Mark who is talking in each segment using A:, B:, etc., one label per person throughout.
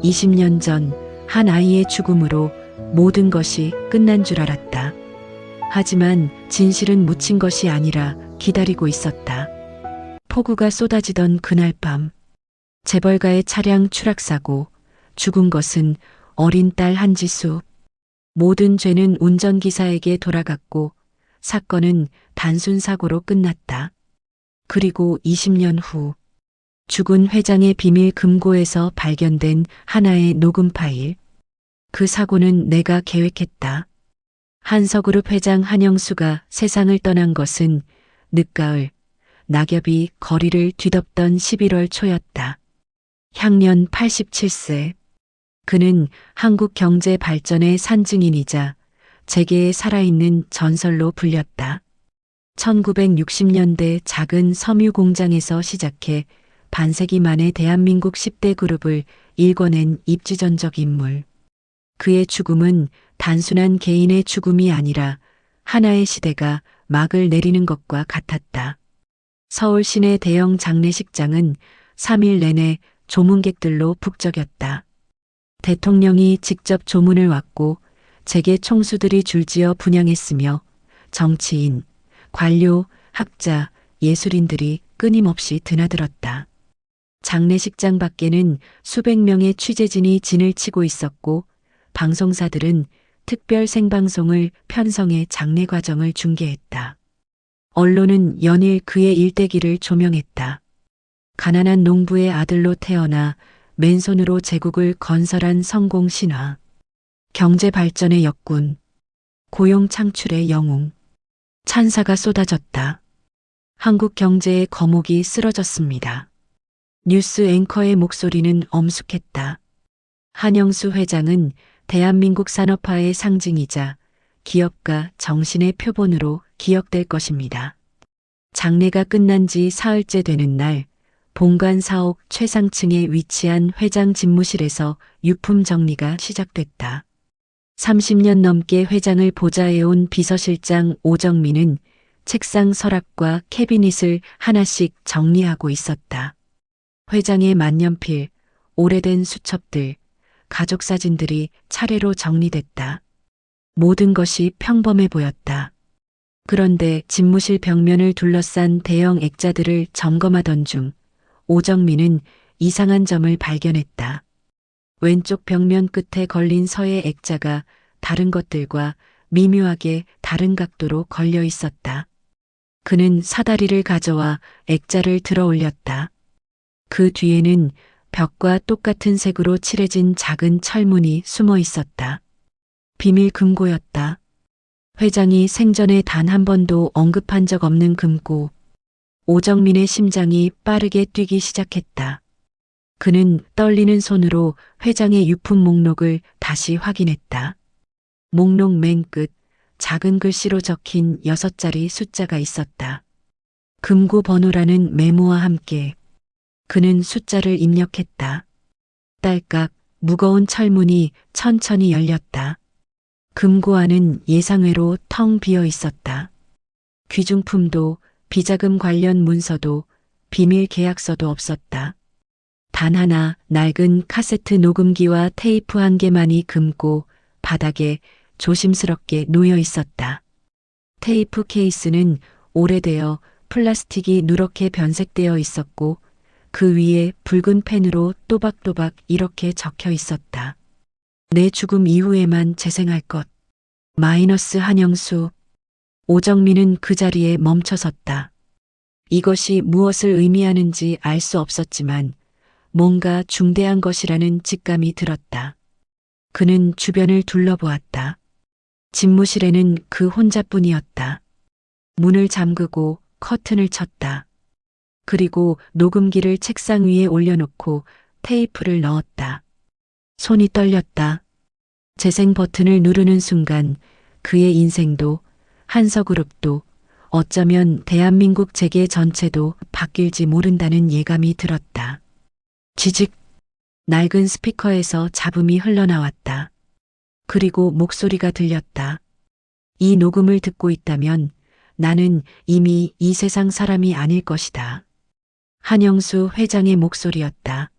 A: 20년 전 한 아이의 죽음으로 모든 것이 끝난 줄 알았다. 하지만 진실은 묻힌 것이 아니라 기다리고 있었다. 폭우가 쏟아지던 그날 밤, 재벌가의 차량 추락사고, 죽은 것은 어린 딸 한지수. 모든 죄는 운전기사에게 돌아갔고 사건은 단순 사고로 끝났다. 그리고 20년 후 죽은 회장의 비밀 금고에서 발견된 하나의 녹음 파일. 그 사고는 내가 계획했다. 한서그룹 회장 한영수가 세상을 떠난 것은 늦가을 낙엽이 거리를 뒤덮던 11월 초였다. 향년 87세. 그는 한국 경제 발전의 산증인이자 재계에 살아있는 전설로 불렸다. 1960년대 작은 섬유 공장에서 시작해 반세기 만에 대한민국 10대 그룹을 일궈낸 입지전적 인물. 그의 죽음은 단순한 개인의 죽음이 아니라 하나의 시대가 막을 내리는 것과 같았다. 서울 시내 대형 장례식장은 3일 내내 조문객들로 북적였다. 대통령이 직접 조문을 왔고 재계 총수들이 줄지어 분향했으며 정치인, 관료, 학자, 예술인들이 끊임없이 드나들었다. 장례식장 밖에는 수백 명의 취재진이 진을 치고 있었고 방송사들은 특별 생방송을 편성해 장례 과정을 중계했다. 언론은 연일 그의 일대기를 조명했다. 가난한 농부의 아들로 태어나 맨손으로 제국을 건설한 성공 신화, 경제 발전의 역군, 고용 창출의 영웅, 찬사가 쏟아졌다. 한국 경제의 거목이 쓰러졌습니다. 뉴스 앵커의 목소리는 엄숙했다. 한영수 회장은 대한민국 산업화의 상징이자 기업가 정신의 표본으로 기억될 것입니다. 장례가 끝난 지 사흘째 되는 날, 본관 사옥 최상층에 위치한 회장 집무실에서 유품 정리가 시작됐다. 30년 넘게 회장을 보좌해온 비서실장 오정민은 책상 서랍과 캐비닛을 하나씩 정리하고 있었다. 회장의 만년필, 오래된 수첩들, 가족 사진들이 차례로 정리됐다. 모든 것이 평범해 보였다. 그런데 집무실 벽면을 둘러싼 대형 액자들을 점검하던 중 오정민은 이상한 점을 발견했다. 왼쪽 벽면 끝에 걸린 서의 액자가 다른 것들과 미묘하게 다른 각도로 걸려 있었다. 그는 사다리를 가져와 액자를 들어 올렸다. 그 뒤에는 벽과 똑같은 색으로 칠해진 작은 철문이 숨어 있었다. 비밀 금고였다. 회장이 생전에 단 한 번도 언급한 적 없는 금고. 오정민의 심장이 빠르게 뛰기 시작했다. 그는 떨리는 손으로 회장의 유품 목록을 다시 확인했다. 목록 맨 끝 작은 글씨로 적힌 6자리 숫자가 있었다. 금고 번호라는 메모와 함께 그는 숫자를 입력했다. 딸깍 무거운 철문이 천천히 열렸다. 금고 안은 예상외로 텅 비어 있었다. 귀중품도 비자금 관련 문서도 비밀 계약서도 없었다. 단 하나 낡은 카세트 녹음기와 테이프 한 개만이 금고 바닥에 조심스럽게 놓여 있었다. 테이프 케이스는 오래되어 플라스틱이 누렇게 변색되어 있었고 그 위에 붉은 펜으로 또박또박 이렇게 적혀 있었다. 내 죽음 이후에만 재생할 것. 마이너스 한영수. 오정민은 그 자리에 멈춰섰다. 이것이 무엇을 의미하는지 알 수 없었지만 뭔가 중대한 것이라는 직감이 들었다. 그는 주변을 둘러보았다. 집무실에는 그 혼자뿐이었다. 문을 잠그고 커튼을 쳤다. 그리고 녹음기를 책상 위에 올려놓고 테이프를 넣었다. 손이 떨렸다. 재생 버튼을 누르는 순간 그의 인생도 한서그룹도 어쩌면 대한민국 재계 전체도 바뀔지 모른다는 예감이 들었다. 지직! 낡은 스피커에서 잡음이 흘러나왔다. 그리고 목소리가 들렸다. 이 녹음을 듣고 있다면 나는 이미 이 세상 사람이 아닐 것이다. 한영수 회장의 목소리였다.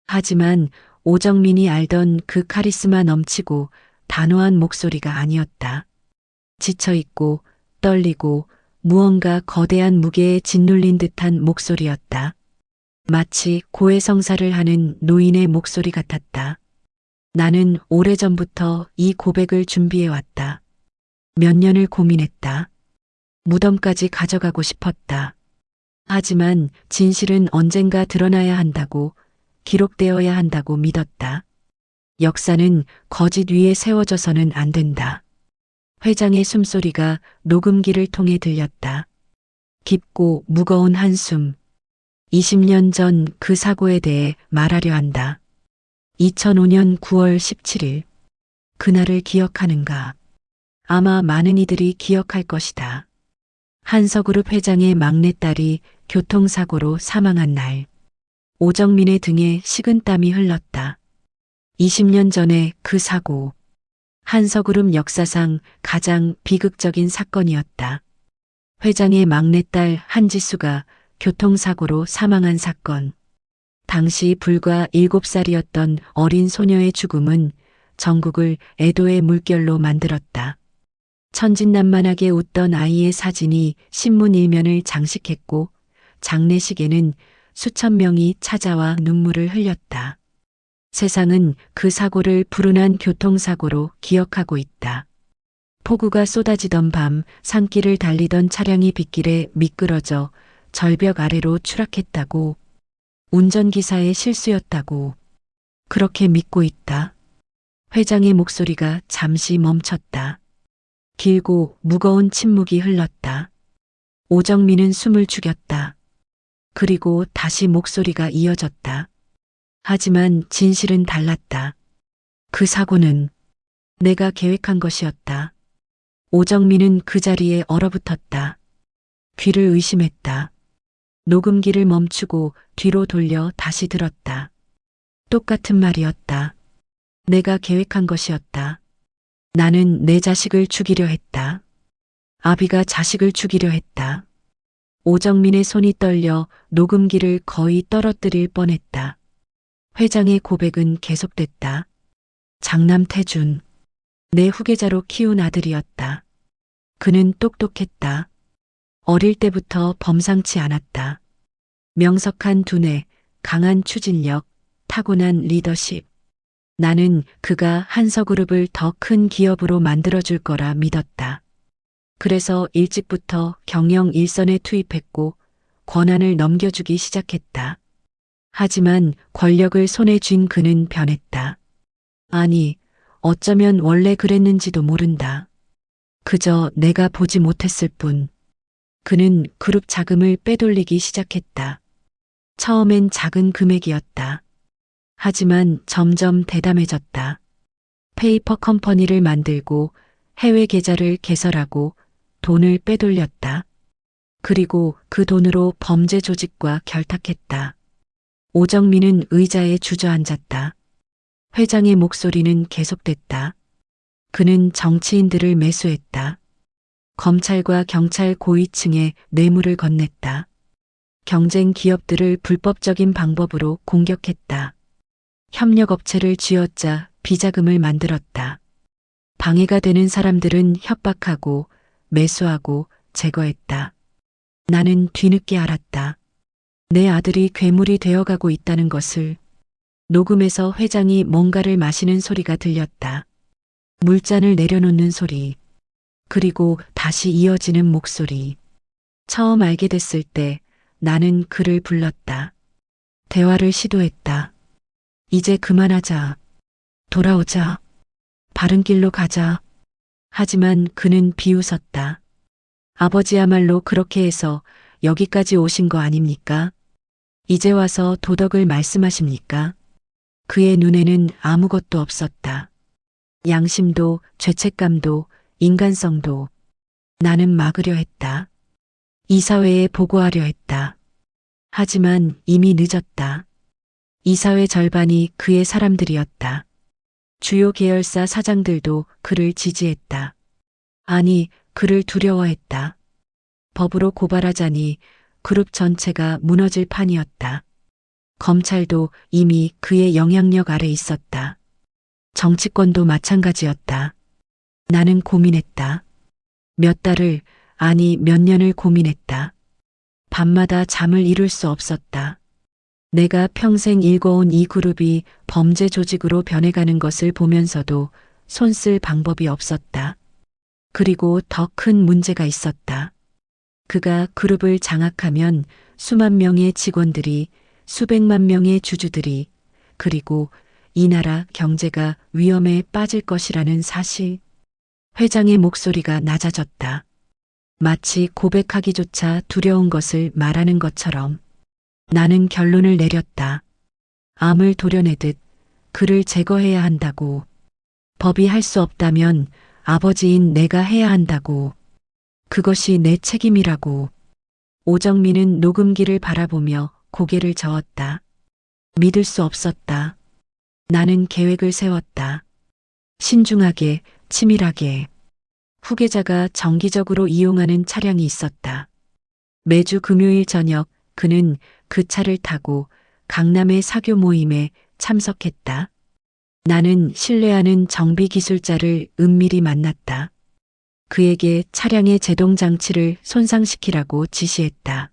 A: 하지만 오정민이 알던 그 카리스마 넘치고 단호한 목소리가 아니었다. 지쳐있고 떨리고 무언가 거대한 무게에 짓눌린 듯한 목소리였다. 마치 고해성사를 하는 노인의 목소리 같았다. 나는 오래전부터 이 고백을 준비해왔다. 몇 년을 고민했다. 무덤까지 가져가고 싶었다. 하지만 진실은 언젠가 드러나야 한다고, 기록되어야 한다고 믿었다. 역사는 거짓 위에 세워져서는 안 된다. 회장의 숨소리가 녹음기를 통해 들렸다. 깊고 무거운 한숨. 20년 전 그 사고에 대해 말하려 한다. 2005년 9월 17일. 그날을 기억하는가? 아마 많은 이들이 기억할 것이다. 한서그룹 회장의 막내딸이 교통사고로 사망한 날. 오정민의 등에 식은땀이 흘렀다. 20년 전의 그 사고. 한서그룹 역사상 가장 비극적인 사건이었다. 회장의 막내딸 한지수가 교통사고로 사망한 사건. 당시 불과 7살이었던 어린 소녀의 죽음은 전국을 애도의 물결로 만들었다. 천진난만하게 웃던 아이의 사진이 신문 일면을 장식했고 장례식에는 수천 명이 찾아와 눈물을 흘렸다. 세상은 그 사고를 불운한 교통사고로 기억하고 있다. 폭우가 쏟아지던 밤 산길을 달리던 차량이 빗길에 미끄러져 절벽 아래로 추락했다고. 운전기사의 실수였다고. 그렇게 믿고 있다. 회장의 목소리가 잠시 멈췄다. 길고 무거운 침묵이 흘렀다. 오정민은 숨을 죽였다. 그리고 다시 목소리가 이어졌다. 하지만 진실은 달랐다. 그 사고는 내가 계획한 것이었다. 오정민은 그 자리에 얼어붙었다. 귀를 의심했다. 녹음기를 멈추고 뒤로 돌려 다시 들었다. 똑같은 말이었다. 내가 계획한 것이었다. 나는 내 자식을 죽이려 했다. 아비가 자식을 죽이려 했다. 오정민의 손이 떨려 녹음기를 거의 떨어뜨릴 뻔했다. 회장의 고백은 계속됐다. 장남 태준. 내 후계자로 키운 아들이었다. 그는 똑똑했다. 어릴 때부터 범상치 않았다. 명석한 두뇌, 강한 추진력, 타고난 리더십. 나는 그가 한서그룹을 더 큰 기업으로 만들어줄 거라 믿었다. 그래서 일찍부터 경영 일선에 투입했고 권한을 넘겨주기 시작했다. 하지만 권력을 손에 쥔 그는 변했다. 아니, 어쩌면 원래 그랬는지도 모른다. 그저 내가 보지 못했을 뿐. 그는 그룹 자금을 빼돌리기 시작했다. 처음엔 작은 금액이었다. 하지만 점점 대담해졌다. 페이퍼 컴퍼니를 만들고 해외 계좌를 개설하고 돈을 빼돌렸다. 그리고 그 돈으로 범죄 조직과 결탁했다. 오정민은 의자에 주저앉았다. 회장의 목소리는 계속됐다. 그는 정치인들을 매수했다. 검찰과 경찰 고위층에 뇌물을 건넸다. 경쟁 기업들을 불법적인 방법으로 공격했다. 협력업체를 쥐어짜 비자금을 만들었다. 방해가 되는 사람들은 협박하고 매수하고 제거했다. 나는 뒤늦게 알았다. 내 아들이 괴물이 되어가고 있다는 것을. 녹음에서 회장이 뭔가를 마시는 소리가 들렸다. 물잔을 내려놓는 소리. 그리고 다시 이어지는 목소리. 처음 알게 됐을 때 나는 그를 불렀다. 대화를 시도했다. 이제 그만하자. 돌아오자. 바른 길로 가자. 하지만 그는 비웃었다. 아버지야말로 그렇게 해서 여기까지 오신 거 아닙니까? 이제 와서 도덕을 말씀하십니까? 그의 눈에는 아무것도 없었다. 양심도 죄책감도 인간성도. 나는 막으려 했다. 이사회에 보고하려 했다. 하지만 이미 늦었다. 이사회 절반이 그의 사람들이었다. 주요 계열사 사장들도 그를 지지했다. 아니, 그를 두려워했다. 법으로 고발하자니 그룹 전체가 무너질 판이었다. 검찰도 이미 그의 영향력 아래 있었다. 정치권도 마찬가지였다. 나는 고민했다. 몇 달을, 아니 몇 년을 고민했다. 밤마다 잠을 이룰 수 없었다. 내가 평생 일궈온 이 그룹이 범죄 조직으로 변해가는 것을 보면서도 손쓸 방법이 없었다. 그리고 더 큰 문제가 있었다. 그가 그룹을 장악하면 수만 명의 직원들이, 수백만 명의 주주들이, 그리고 이 나라 경제가 위험에 빠질 것이라는 사실. 회장의 목소리가 낮아졌다. 마치 고백하기조차 두려운 것을 말하는 것처럼. 나는 결론을 내렸다. 암을 도려내듯 그를 제거해야 한다고. 법이 할 수 없다면 아버지인 내가 해야 한다고. 그것이 내 책임이라고. 오정민은 녹음기를 바라보며 고개를 저었다. 믿을 수 없었다. 나는 계획을 세웠다. 신중하게, 치밀하게. 후계자가 정기적으로 이용하는 차량이 있었다. 매주 금요일 저녁 그는 그 차를 타고 강남의 사교 모임에 참석했다. 나는 신뢰하는 정비 기술자를 은밀히 만났다. 그에게 차량의 제동 장치를 손상시키라고 지시했다.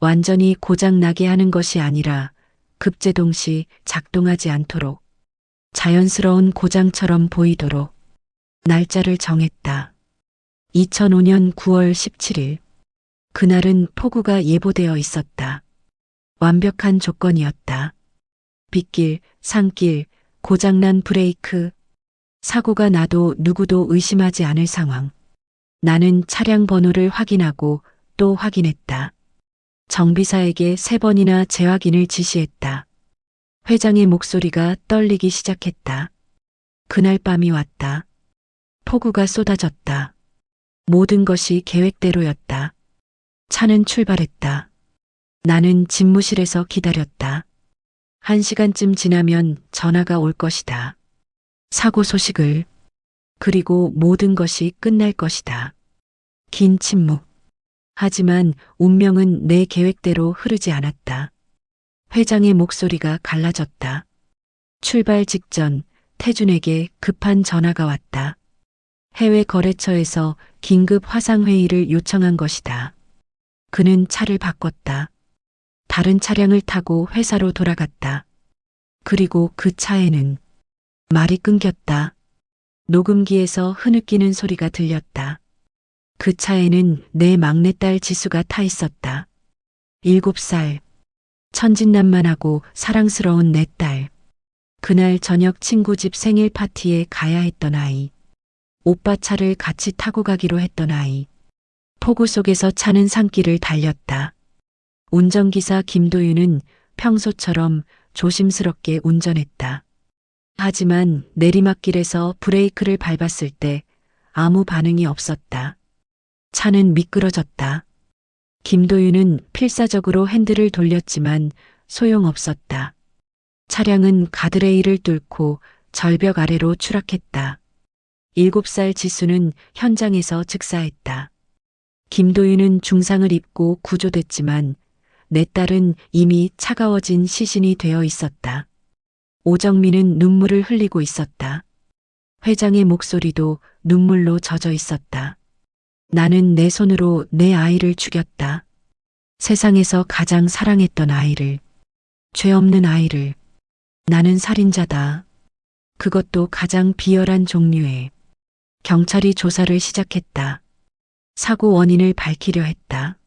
A: 완전히 고장나게 하는 것이 아니라 급제동 시 작동하지 않도록, 자연스러운 고장처럼 보이도록. 날짜를 정했다. 2005년 9월 17일. 그날은 폭우가 예보되어 있었다. 완벽한 조건이었다. 빗길, 산길, 고장난 브레이크. 사고가 나도 누구도 의심하지 않을 상황. 나는 차량 번호를 확인하고 또 확인했다. 정비사에게 3번이나 재확인을 지시했다. 회장의 목소리가 떨리기 시작했다. 그날 밤이 왔다. 폭우가 쏟아졌다. 모든 것이 계획대로였다. 차는 출발했다. 나는 집무실에서 기다렸다. 1시간쯤 지나면 전화가 올 것이다. 사고 소식을. 그리고 모든 것이 끝날 것이다. 긴 침묵. 하지만 운명은 내 계획대로 흐르지 않았다. 회장의 목소리가 갈라졌다. 출발 직전 태준에게 급한 전화가 왔다. 해외 거래처에서 긴급 화상회의를 요청한 것이다. 그는 차를 바꿨다. 다른 차량을 타고 회사로 돌아갔다. 그리고 그 차에는 말이 끊겼다. 녹음기에서 흐느끼는 소리가 들렸다. 그 차에는 내 막내딸 지수가 타 있었다. 7살. 천진난만하고 사랑스러운 내 딸. 그날 저녁 친구 집 생일 파티에 가야 했던 아이. 오빠 차를 같이 타고 가기로 했던 아이. 폭우 속에서 차는 산길을 달렸다. 운전기사 김도윤은 평소처럼 조심스럽게 운전했다. 하지만 내리막길에서 브레이크를 밟았을 때 아무 반응이 없었다. 차는 미끄러졌다. 김도윤은 필사적으로 핸들을 돌렸지만 소용없었다. 차량은 가드레일을 뚫고 절벽 아래로 추락했다. 7살 지수는 현장에서 즉사했다. 김도윤은 중상을 입고 구조됐지만 내 딸은 이미 차가워진 시신이 되어 있었다. 오정민은 눈물을 흘리고 있었다. 회장의 목소리도 눈물로 젖어 있었다. 나는 내 손으로 내 아이를 죽였다. 세상에서 가장 사랑했던 아이를. 죄 없는 아이를. 나는 살인자다. 그것도 가장 비열한 종류의. 경찰이 조사를 시작했다. 사고 원인을 밝히려 했다.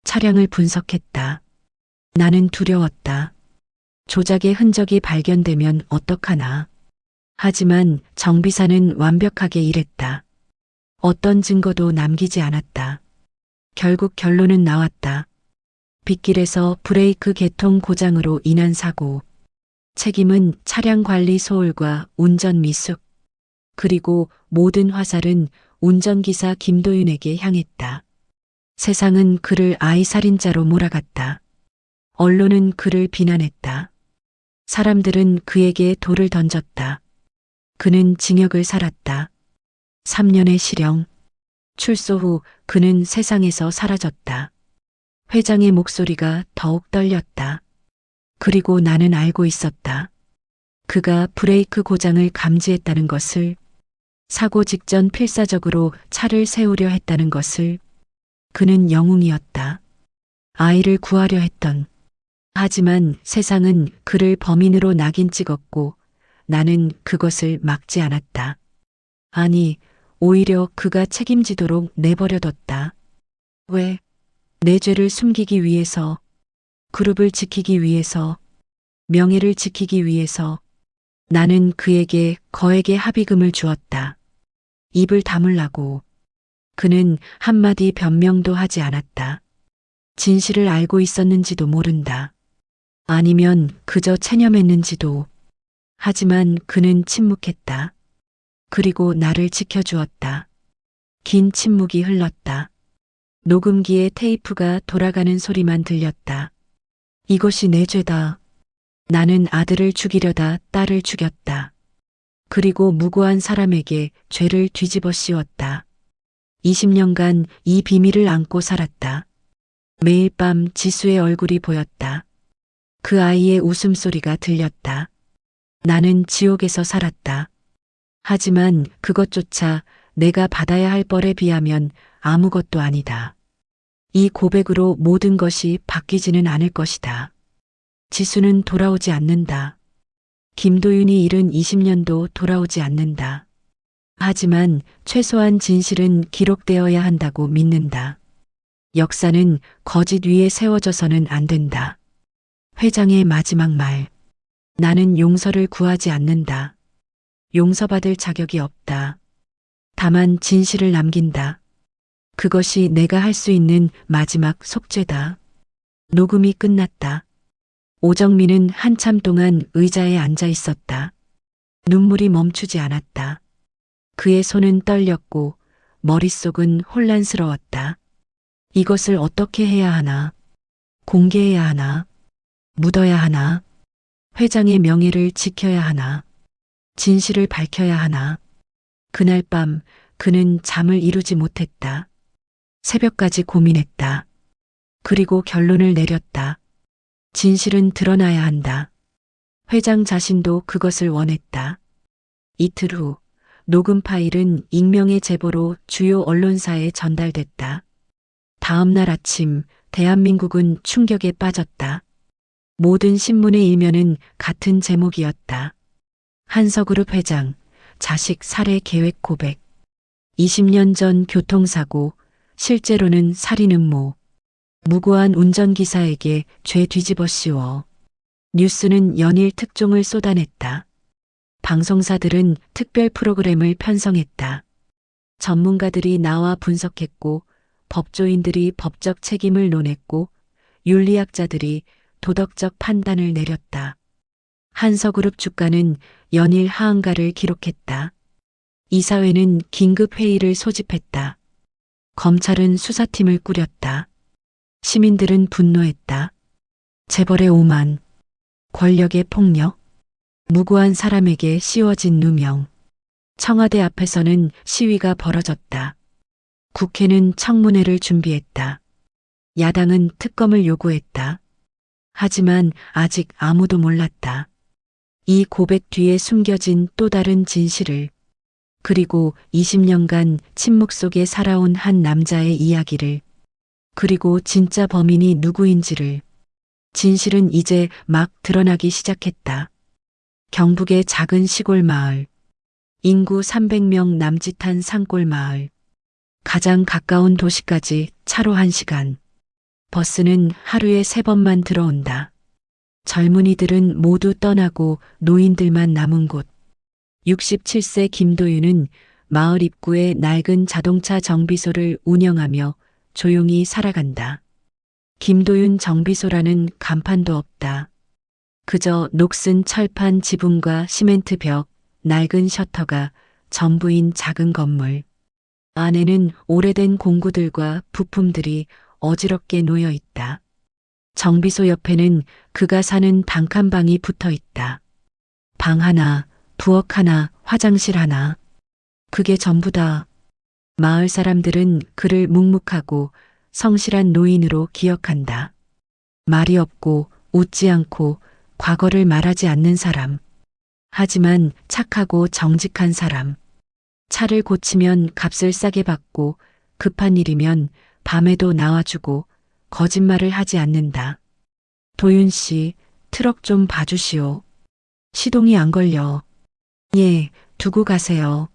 A: 차량을 분석했다. 나는 두려웠다. 조작의 흔적이 발견되면 어떡하나. 하지만 정비사는 완벽하게 일했다. 어떤 증거도 남기지 않았다. 결국 결론은 나왔다. 빗길에서 브레이크 개통 고장으로 인한 사고. 책임은 차량 관리 소홀과 운전 미숙. 그리고 모든 화살은 운전기사 김도윤에게 향했다. 세상은 그를 아이 살인자로 몰아갔다. 언론은 그를 비난했다. 사람들은 그에게 돌을 던졌다. 그는 징역을 살았다. 3년의 실형. 출소 후 그는 세상에서 사라졌다. 회장의 목소리가 더욱 떨렸다. 그리고 나는 알고 있었다. 그가 브레이크 고장을 감지했다는 것을, 사고 직전 필사적으로 차를 세우려 했다는 것을. 그는 영웅이었다. 아이를 구하려 했던. 하지만 세상은 그를 범인으로 낙인 찍었고 나는 그것을 막지 않았다. 아니, 오히려 그가 책임지도록 내버려뒀다. 왜? 내 죄를 숨기기 위해서, 그룹을 지키기 위해서, 명예를 지키기 위해서. 나는 그에게 거액의 합의금을 주었다. 입을 다물라고. 그는 한마디 변명도 하지 않았다. 진실을 알고 있었는지도 모른다. 아니면 그저 체념했는지도. 하지만 그는 침묵했다. 그리고 나를 지켜주었다. 긴 침묵이 흘렀다. 녹음기에 테이프가 돌아가는 소리만 들렸다. 이것이 내 죄다. 나는 아들을 죽이려다 딸을 죽였다. 그리고 무고한 사람에게 죄를 뒤집어 씌웠다. 20년간 이 비밀을 안고 살았다. 매일 밤 지수의 얼굴이 보였다. 그 아이의 웃음소리가 들렸다. 나는 지옥에서 살았다. 하지만 그것조차 내가 받아야 할 벌에 비하면 아무것도 아니다. 이 고백으로 모든 것이 바뀌지는 않을 것이다. 지수는 돌아오지 않는다. 김도윤이 잃은 20년도 돌아오지 않는다. 하지만 최소한 진실은 기록되어야 한다고 믿는다. 역사는 거짓 위에 세워져서는 안 된다. 회장의 마지막 말. 나는 용서를 구하지 않는다. 용서받을 자격이 없다. 다만 진실을 남긴다. 그것이 내가 할 수 있는 마지막 속죄다. 녹음이 끝났다. 오정민은 한참 동안 의자에 앉아 있었다. 눈물이 멈추지 않았다. 그의 손은 떨렸고 머릿속은 혼란스러웠다. 이것을 어떻게 해야 하나? 공개해야 하나? 묻어야 하나? 회장의 명예를 지켜야 하나? 진실을 밝혀야 하나? 그날 밤 그는 잠을 이루지 못했다. 새벽까지 고민했다. 그리고 결론을 내렸다. 진실은 드러나야 한다. 회장 자신도 그것을 원했다. 이틀 후 녹음 파일은 익명의 제보로 주요 언론사에 전달됐다. 다음 날 아침 대한민국은 충격에 빠졌다. 모든 신문의 일면은 같은 제목이었다. 한서그룹 회장, 자식 살해 계획 고백. 20년 전 교통사고, 실제로는 살인 음모. 무고한 운전기사에게 죄 뒤집어 씌워. 뉴스는 연일 특종을 쏟아냈다. 방송사들은 특별 프로그램을 편성했다. 전문가들이 나와 분석했고, 법조인들이 법적 책임을 논했고, 윤리학자들이 도덕적 판단을 내렸다. 한서그룹 주가는 연일 하한가를 기록했다. 이사회는 긴급회의를 소집했다. 검찰은 수사팀을 꾸렸다. 시민들은 분노했다. 재벌의 오만, 권력의 폭력, 무고한 사람에게 씌워진 누명. 청와대 앞에서는 시위가 벌어졌다. 국회는 청문회를 준비했다. 야당은 특검을 요구했다. 하지만 아직 아무도 몰랐다. 이 고백 뒤에 숨겨진 또 다른 진실을, 그리고 20년간 침묵 속에 살아온 한 남자의 이야기를, 그리고 진짜 범인이 누구인지를. 진실은 이제 막 드러나기 시작했다. 경북의 작은 시골 마을, 인구 300명 남짓한 산골 마을. 가장 가까운 도시까지 차로 1시간. 버스는 하루에 3번만 들어온다. 젊은이들은 모두 떠나고 노인들만 남은 곳. 67세 김도윤은 마을 입구에 낡은 자동차 정비소를 운영하며 조용히 살아간다. 김도윤 정비소라는 간판도 없다. 그저 녹슨 철판 지붕과 시멘트 벽, 낡은 셔터가 전부인 작은 건물. 안에는 오래된 공구들과 부품들이 어지럽게 놓여 있다. 정비소 옆에는 그가 사는 단칸방이 붙어 있다. 방 하나, 부엌 하나, 화장실 하나. 그게 전부다. 마을 사람들은 그를 묵묵하고 성실한 노인으로 기억한다. 말이 없고 웃지 않고 과거를 말하지 않는 사람. 하지만 착하고 정직한 사람. 차를 고치면 값을 싸게 받고 급한 일이면 밤에도 나와주고 거짓말을 하지 않는다. 도윤 씨, 트럭 좀 봐주시오. 시동이 안 걸려. 예, 두고 가세요.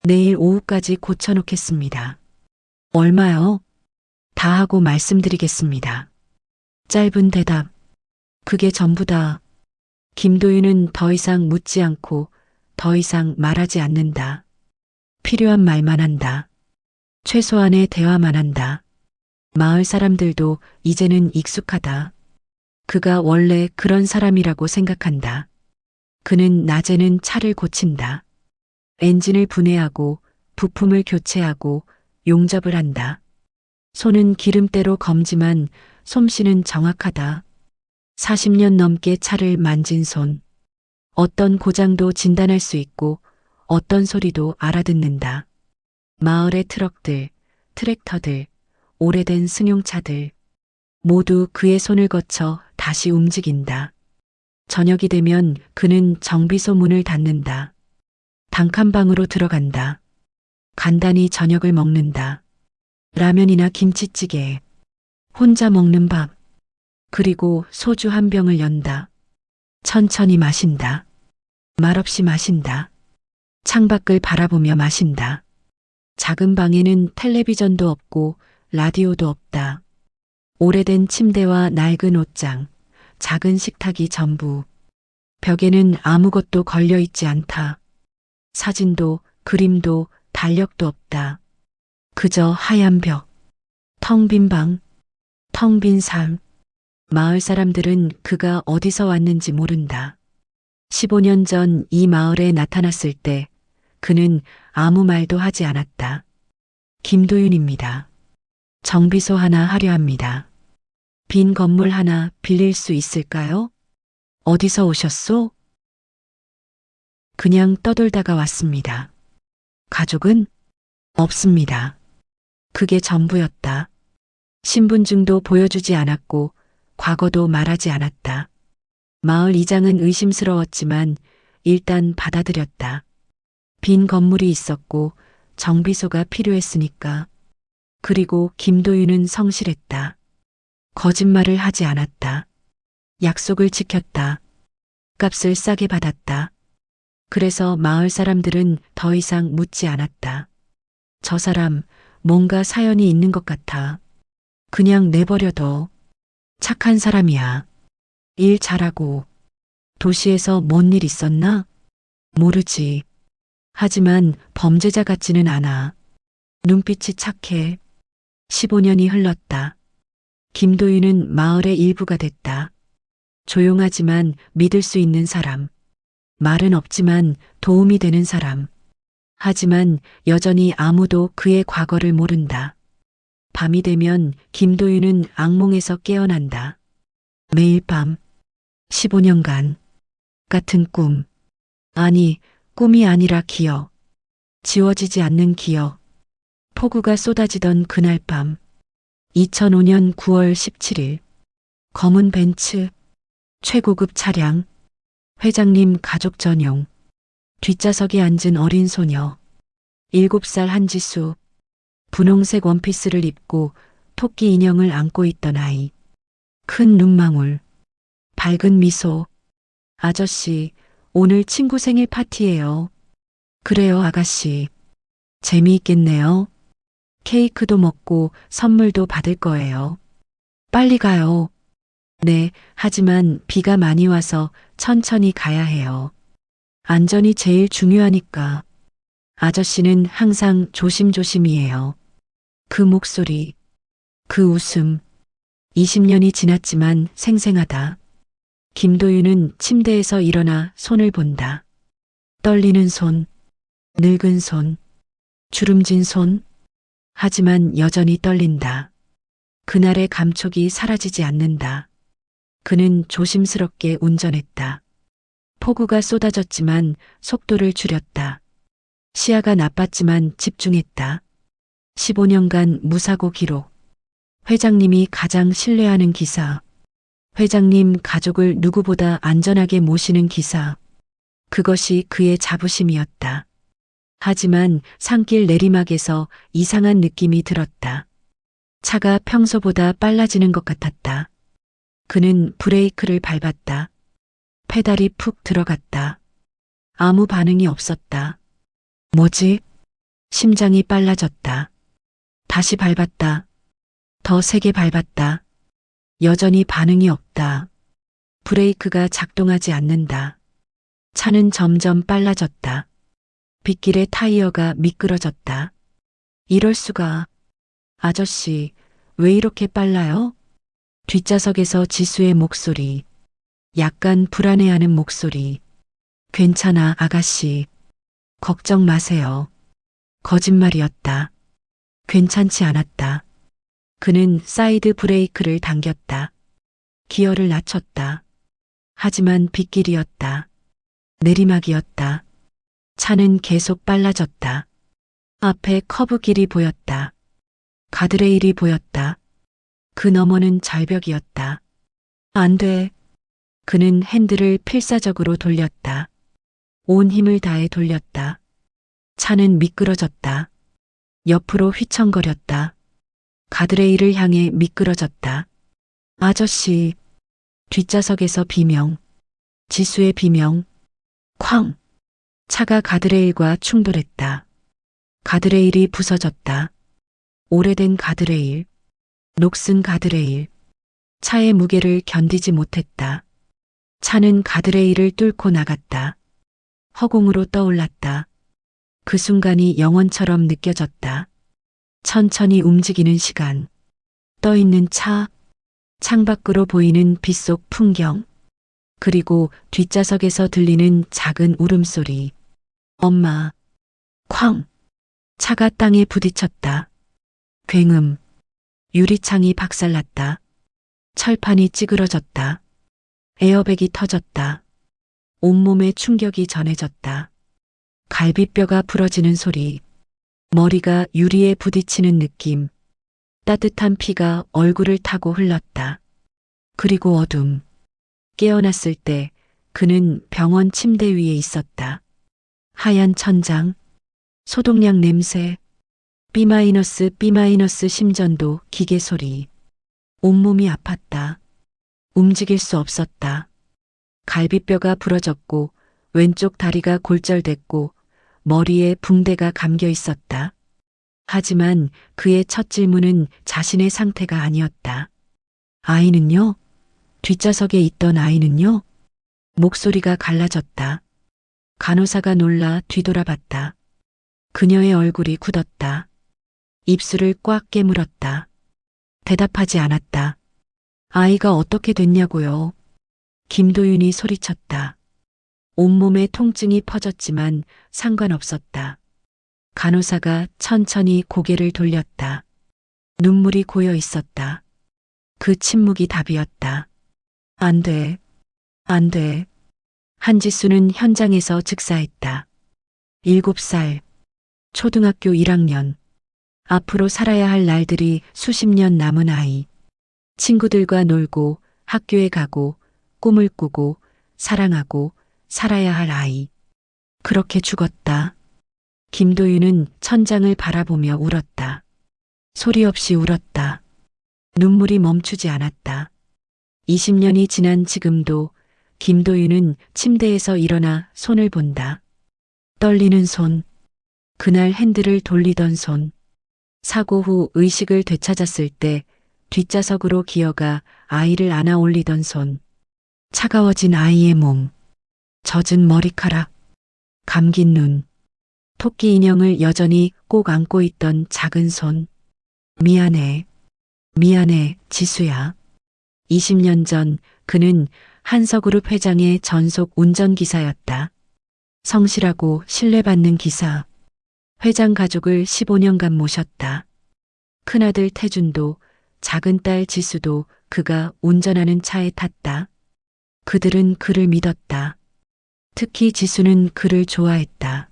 A: 내일 오후까지 고쳐놓겠습니다. 얼마요? 다 하고 말씀드리겠습니다. 짧은 대답. 그게 전부다. 김도윤은 더 이상 묻지 않고 더 이상 말하지 않는다. 필요한 말만 한다. 최소한의 대화만 한다. 마을 사람들도 이제는 익숙하다. 그가 원래 그런 사람이라고 생각한다. 그는 낮에는 차를 고친다. 엔진을 분해하고 부품을 교체하고 용접을 한다. 손은 기름때로 검지만 솜씨는 정확하다. 40년 넘게 차를 만진 손. 어떤 고장도 진단할 수 있고 어떤 소리도 알아듣는다. 마을의 트럭들, 트랙터들, 오래된 승용차들 모두 그의 손을 거쳐 다시 움직인다. 저녁이 되면 그는 정비소 문을 닫는다. 단칸방으로 들어간다. 간단히 저녁을 먹는다. 라면이나 김치찌개, 혼자 먹는 밥, 그리고 소주 한 병을 연다. 천천히 마신다. 말없이 마신다. 창밖을 바라보며 마신다. 작은 방에는 텔레비전도 없고 라디오도 없다. 오래된 침대와 낡은 옷장, 작은 식탁이 전부. 벽에는 아무것도 걸려 있지 않다. 사진도 그림도 달력도 없다. 그저 하얀 벽, 텅 빈 방, 텅 빈 삶. 마을 사람들은 그가 어디서 왔는지 모른다. 15년 전 이 마을에 나타났을 때 그는 아무 말도 하지 않았다. 김도윤입니다. 정비소 하나 하려 합니다. 빈 건물 하나 빌릴 수 있을까요? 어디서 오셨소? 그냥 떠돌다가 왔습니다. 가족은? 없습니다. 그게 전부였다. 신분증도 보여주지 않았고 과거도 말하지 않았다. 마을 이장은 의심스러웠지만 일단 받아들였다. 빈 건물이 있었고 정비소가 필요했으니까. 그리고 김도윤은 성실했다. 거짓말을 하지 않았다. 약속을 지켰다. 값을 싸게 받았다. 그래서 마을 사람들은 더 이상 묻지 않았다. 저 사람 뭔가 사연이 있는 것 같아. 그냥 내버려둬. 착한 사람이야. 일 잘하고. 도시에서 뭔 일 있었나? 모르지. 하지만 범죄자 같지는 않아. 눈빛이 착해. 15년이 흘렀다. 김도윤은 마을의 일부가 됐다. 조용하지만 믿을 수 있는 사람. 말은 없지만 도움이 되는 사람. 하지만 여전히 아무도 그의 과거를 모른다. 밤이 되면 김도윤은 악몽에서 깨어난다. 매일 밤 15년간 같은 꿈. 아니, 꿈이 아니라 기억. 지워지지 않는 기억. 폭우가 쏟아지던 그날 밤. 2005년 9월 17일. 검은 벤츠. 최고급 차량. 회장님 가족 전용. 뒷좌석에 앉은 어린 소녀. 7살 한지수. 분홍색 원피스를 입고 토끼 인형을 안고 있던 아이. 큰 눈망울. 밝은 미소. 아저씨, 오늘 친구 생일 파티예요. 그래요, 아가씨. 재미있겠네요. 케이크도 먹고 선물도 받을 거예요. 빨리 가요. 네, 하지만 비가 많이 와서 천천히 가야 해요. 안전이 제일 중요하니까. 아저씨는 항상 조심조심이에요. 그 목소리, 그 웃음. 20년이 지났지만 생생하다. 김도윤은 침대에서 일어나 손을 본다. 떨리는 손, 늙은 손, 주름진 손. 하지만 여전히 떨린다. 그날의 감촉이 사라지지 않는다. 그는 조심스럽게 운전했다. 폭우가 쏟아졌지만 속도를 줄였다. 시야가 나빴지만 집중했다. 15년간 무사고 기록. 회장님이 가장 신뢰하는 기사. 회장님 가족을 누구보다 안전하게 모시는 기사. 그것이 그의 자부심이었다. 하지만 산길 내리막에서 이상한 느낌이 들었다. 차가 평소보다 빨라지는 것 같았다. 그는 브레이크를 밟았다. 페달이 푹 들어갔다. 아무 반응이 없었다. 뭐지? 심장이 빨라졌다. 다시 밟았다. 더 세게 밟았다. 여전히 반응이 없다. 브레이크가 작동하지 않는다. 차는 점점 빨라졌다. 빗길의 타이어가 미끄러졌다. 이럴 수가. 아저씨, 왜 이렇게 빨라요? 뒷좌석에서 지수의 목소리. 약간 불안해하는 목소리. 괜찮아, 아가씨. 걱정 마세요. 거짓말이었다. 괜찮지 않았다. 그는 사이드 브레이크를 당겼다. 기어를 낮췄다. 하지만 빗길이었다. 내리막이었다. 차는 계속 빨라졌다. 앞에 커브길이 보였다. 가드레일이 보였다. 그 너머는 절벽이었다. 안 돼. 그는 핸들을 필사적으로 돌렸다. 온 힘을 다해 돌렸다. 차는 미끄러졌다. 옆으로 휘청거렸다. 가드레일을 향해 미끄러졌다. 아저씨. 뒷좌석에서 비명. 지수의 비명. 쾅. 차가 가드레일과 충돌했다. 가드레일이 부서졌다. 오래된 가드레일. 녹슨 가드레일. 차의 무게를 견디지 못했다. 차는 가드레일을 뚫고 나갔다. 허공으로 떠올랐다. 그 순간이 영원처럼 느껴졌다. 천천히 움직이는 시간. 떠있는 차. 창밖으로 보이는 빗속 풍경. 그리고 뒷좌석에서 들리는 작은 울음소리. 엄마. 쾅. 차가 땅에 부딪혔다. 굉음. 유리창이 박살났다. 철판이 찌그러졌다. 에어백이 터졌다. 온몸에 충격이 전해졌다. 갈비뼈가 부러지는 소리. 머리가 유리에 부딪히는 느낌. 따뜻한 피가 얼굴을 타고 흘렀다. 그리고 어둠. 깨어났을 때 그는 병원 침대 위에 있었다. 하얀 천장. 소독약 냄새. B- 심전도 기계 소리. 온몸이 아팠다. 움직일 수 없었다. 갈비뼈가 부러졌고 왼쪽 다리가 골절됐고 머리에 붕대가 감겨 있었다. 하지만 그의 첫 질문은 자신의 상태가 아니었다. 아이는요? 뒷좌석에 있던 아이는요? 목소리가 갈라졌다. 간호사가 놀라 뒤돌아봤다. 그녀의 얼굴이 굳었다. 입술을 꽉 깨물었다. 대답하지 않았다. 아이가 어떻게 됐냐고요? 김도윤이 소리쳤다. 온몸에 통증이 퍼졌지만 상관없었다. 간호사가 천천히 고개를 돌렸다. 눈물이 고여 있었다. 그 침묵이 답이었다. 안 돼. 안 돼. 한지수는 현장에서 즉사했다. 7살. 초등학교 1학년. 앞으로 살아야 할 날들이 수십 년 남은 아이. 친구들과 놀고 학교에 가고 꿈을 꾸고 사랑하고 살아야 할 아이. 그렇게 죽었다. 김도윤은 천장을 바라보며 울었다. 소리 없이 울었다. 눈물이 멈추지 않았다. 20년이 지난 지금도 김도윤은 침대에서 일어나 손을 본다. 떨리는 손. 그날 핸들을 돌리던 손. 사고 후 의식을 되찾았을 때 뒷좌석으로 기어가 아이를 안아 올리던 손. 차가워진 아이의 몸. 젖은 머리카락. 감긴 눈. 토끼 인형을 여전히 꼭 안고 있던 작은 손. 미안해. 미안해, 지수야. 20년 전 그는 한서그룹 회장의 전속 운전기사였다. 성실하고 신뢰받는 기사. 회장 가족을 15년간 모셨다. 큰아들 태준도 작은 딸 지수도 그가 운전하는 차에 탔다. 그들은 그를 믿었다. 특히 지수는 그를 좋아했다.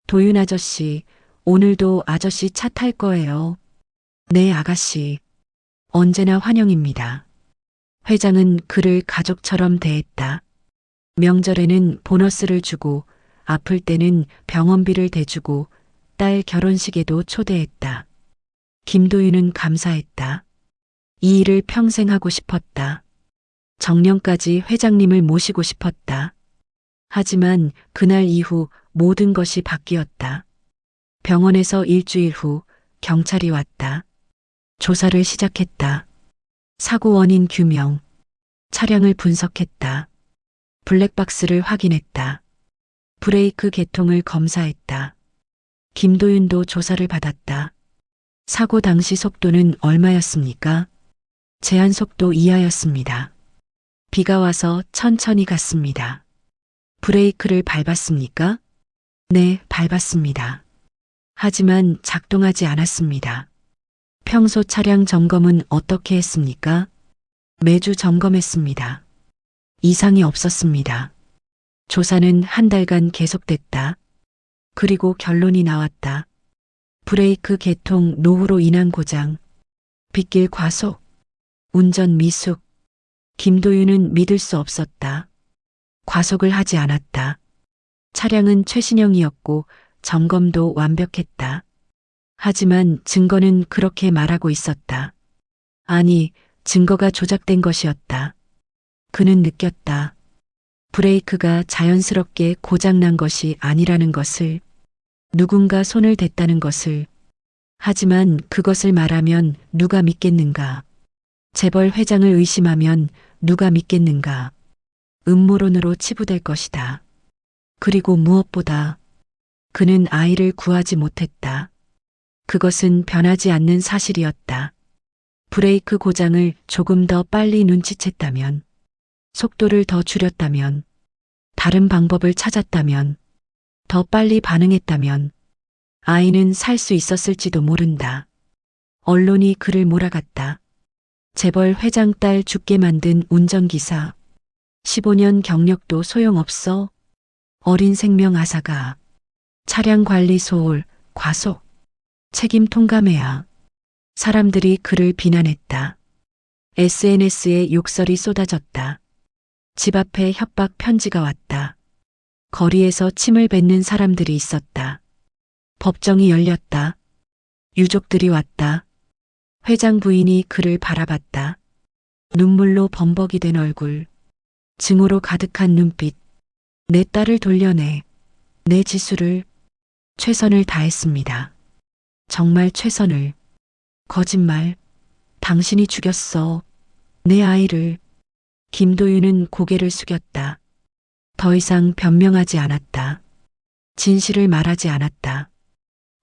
A: 도윤 아저씨, 오늘도 아저씨 차 탈 거예요. 네, 아가씨. 언제나 환영입니다. 회장은 그를 가족처럼 대했다. 명절에는 보너스를 주고 아플 때는 병원비를 대주고 딸 결혼식에도 초대했다. 김도윤은 감사했다. 이 일을 평생 하고 싶었다. 정년까지 회장님을 모시고 싶었다. 하지만 그날 이후 모든 것이 바뀌었다. 병원에서 일주일 후 경찰이 왔다. 조사를 시작했다. 사고 원인 규명, 차량을 분석했다. 블랙박스를 확인했다. 브레이크 계통을 검사했다. 김도윤도 조사를 받았다. 사고 당시 속도는 얼마였습니까? 제한 속도 이하였습니다. 비가 와서 천천히 갔습니다. 브레이크를 밟았습니까? 네, 밟았습니다. 하지만 작동하지 않았습니다. 평소 차량 점검은 어떻게 했습니까? 매주 점검했습니다. 이상이 없었습니다. 조사는 한 달간 계속됐다. 그리고 결론이 나왔다. 브레이크 계통 노후로 인한 고장, 빗길 과속, 운전 미숙. 김도윤은 믿을 수 없었다. 과속을 하지 않았다. 차량은 최신형이었고 점검도 완벽했다. 하지만 증거는 그렇게 말하고 있었다. 아니, 증거가 조작된 것이었다. 그는 느꼈다. 브레이크가 자연스럽게 고장난 것이 아니라는 것을, 누군가 손을 댔다는 것을. 하지만 그것을 말하면 누가 믿겠는가? 재벌 회장을 의심하면 누가 믿겠는가? 음모론으로 치부될 것이다. 그리고 무엇보다 그는 아이를 구하지 못했다. 그것은 변하지 않는 사실이었다. 브레이크 고장을 조금 더 빨리 눈치챘다면, 속도를 더 줄였다면, 다른 방법을 찾았다면, 더 빨리 반응했다면, 아이는 살 수 있었을지도 모른다. 언론이 그를 몰아갔다. 재벌 회장 딸 죽게 만든 운전기사. 15년 경력도 소용없어. 어린 생명 앗아가. 차량 관리 소홀, 과속. 책임 통감해야. 사람들이 그를 비난했다. SNS에 욕설이 쏟아졌다. 집 앞에 협박 편지가 왔다. 거리에서 침을 뱉는 사람들이 있었다. 법정이 열렸다. 유족들이 왔다. 회장 부인이 그를 바라봤다. 눈물로 범벅이 된 얼굴. 증오로 가득한 눈빛. 내 딸을 돌려내. 내 지수를. 최선을 다했습니다. 정말 최선을. 거짓말. 당신이 죽였어. 내 아이를. 김도윤은 고개를 숙였다. 더 이상 변명하지 않았다. 진실을 말하지 않았다.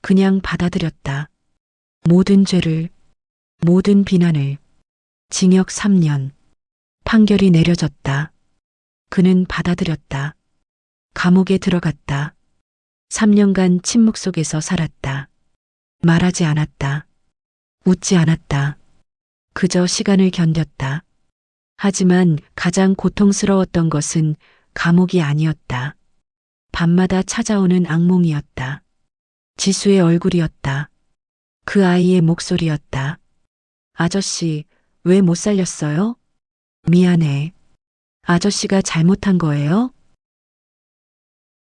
A: 그냥 받아들였다. 모든 죄를, 모든 비난을. 징역 3년. 판결이 내려졌다. 그는 받아들였다. 감옥에 들어갔다. 3년간 침묵 속에서 살았다. 말하지 않았다. 웃지 않았다. 그저 시간을 견뎠다. 하지만 가장 고통스러웠던 것은 감옥이 아니었다. 밤마다 찾아오는 악몽이었다. 지수의 얼굴이었다. 그 아이의 목소리였다. 아저씨, 왜 못 살렸어요? 미안해. 아저씨가 잘못한 거예요?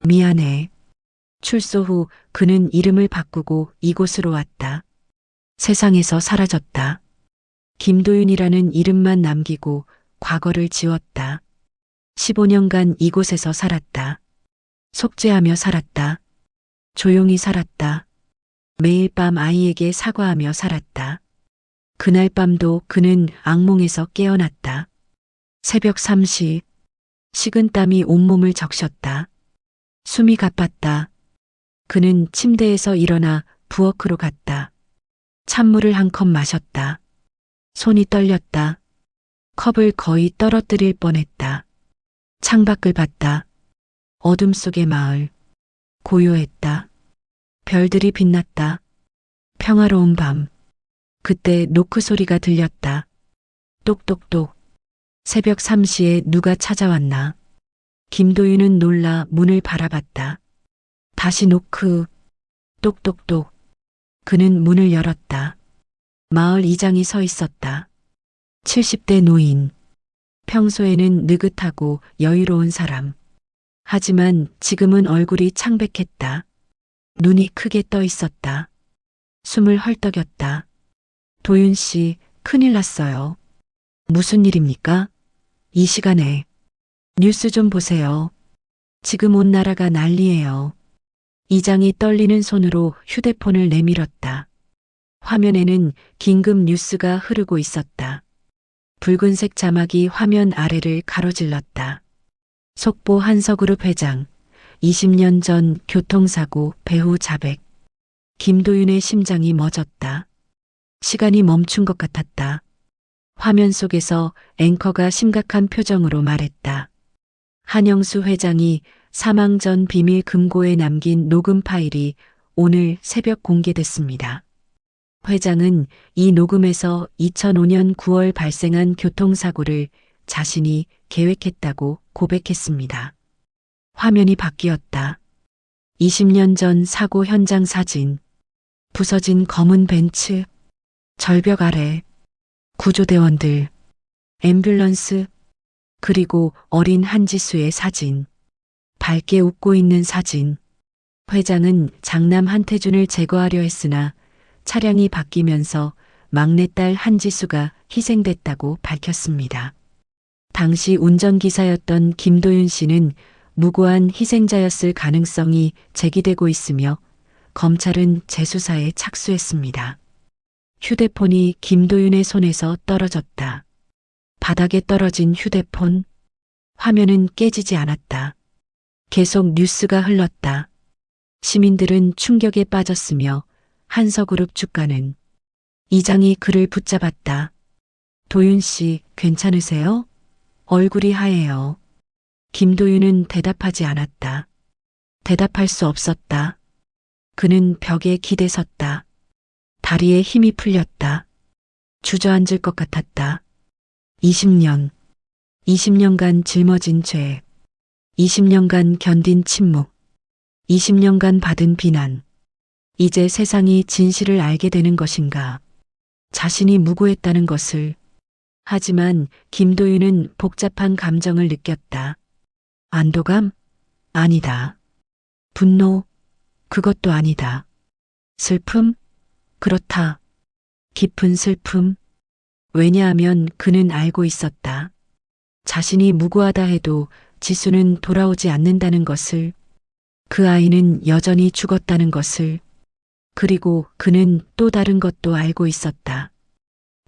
A: 미안해. 출소 후 그는 이름을 바꾸고 이곳으로 왔다. 세상에서 사라졌다. 김도윤이라는 이름만 남기고 과거를 지웠다. 15년간 이곳에서 살았다. 속죄하며 살았다. 조용히 살았다. 매일 밤 아이에게 사과하며 살았다. 그날 밤도 그는 악몽에서 깨어났다. 새벽 3시. 식은 땀이 온몸을 적셨다. 숨이 가빴다. 그는 침대에서 일어나 부엌으로 갔다. 찬물을 한 컵 마셨다. 손이 떨렸다. 컵을 거의 떨어뜨릴 뻔했다. 창밖을 봤다. 어둠 속의 마을. 고요했다. 별들이 빛났다. 평화로운 밤. 그때 노크 소리가 들렸다. 똑똑똑. 새벽 3시에 누가 찾아왔나. 김도윤은 놀라 문을 바라봤다. 다시 노크. 똑똑똑. 그는 문을 열었다. 마을 이장이 서 있었다. 70대 노인. 평소에는 느긋하고 여유로운 사람. 하지만 지금은 얼굴이 창백했다. 눈이 크게 떠 있었다. 숨을 헐떡였다. 도윤 씨, 큰일 났어요. 무슨 일입니까? 이 시간에. 뉴스 좀 보세요. 지금 온 나라가 난리예요. 이장이 떨리는 손으로 휴대폰을 내밀었다. 화면에는 긴급 뉴스가 흐르고 있었다. 붉은색 자막이 화면 아래를 가로질렀다. 속보 한서그룹 회장, 20년 전 교통사고 배후 자백. 김도윤의 심장이 멎었다. 시간이 멈춘 것 같았다. 화면 속에서 앵커가 심각한 표정으로 말했다. 한영수 회장이 사망 전 비밀 금고에 남긴 녹음 파일이 오늘 새벽 공개됐습니다. 회장은 이 녹음에서 2005년 9월 발생한 교통사고를 자신이 계획했다고 고백했습니다. 화면이 바뀌었다. 20년 전 사고 현장 사진. 부서진 검은 벤츠. 절벽 아래. 구조대원들. 앰뷸런스. 그리고 어린 한지수의 사진. 밝게 웃고 있는 사진. 회장은 장남 한태준을 제거하려 했으나 차량이 바뀌면서 막내딸 한지수가 희생됐다고 밝혔습니다. 당시 운전기사였던 김도윤 씨는 무고한 희생자였을 가능성이 제기되고 있으며 검찰은 재수사에 착수했습니다. 휴대폰이 김도윤의 손에서 떨어졌다. 바닥에 떨어진 휴대폰. 화면은 깨지지 않았다. 계속 뉴스가 흘렀다. 시민들은 충격에 빠졌으며 한서그룹 주가는 이장이 그를 붙잡았다. 도윤 씨, 괜찮으세요? 얼굴이 하얘요. 김도윤은 대답하지 않았다. 대답할 수 없었다. 그는 벽에 기대섰다. 다리에 힘이 풀렸다. 주저앉을 것 같았다. 20년간 짊어진 죄. 20년간 견딘 침묵. 20년간 받은 비난. 이제 세상이 진실을 알게 되는 것인가. 자신이 무고했다는 것을. 하지만 김도윤은 복잡한 감정을 느꼈다. 안도감? 아니다. 분노? 그것도 아니다. 슬픔? 그렇다. 깊은 슬픔. 왜냐하면 그는 알고 있었다. 자신이 무고하다 해도 지수는 돌아오지 않는다는 것을. 그 아이는 여전히 죽었다는 것을. 그리고 그는 또 다른 것도 알고 있었다.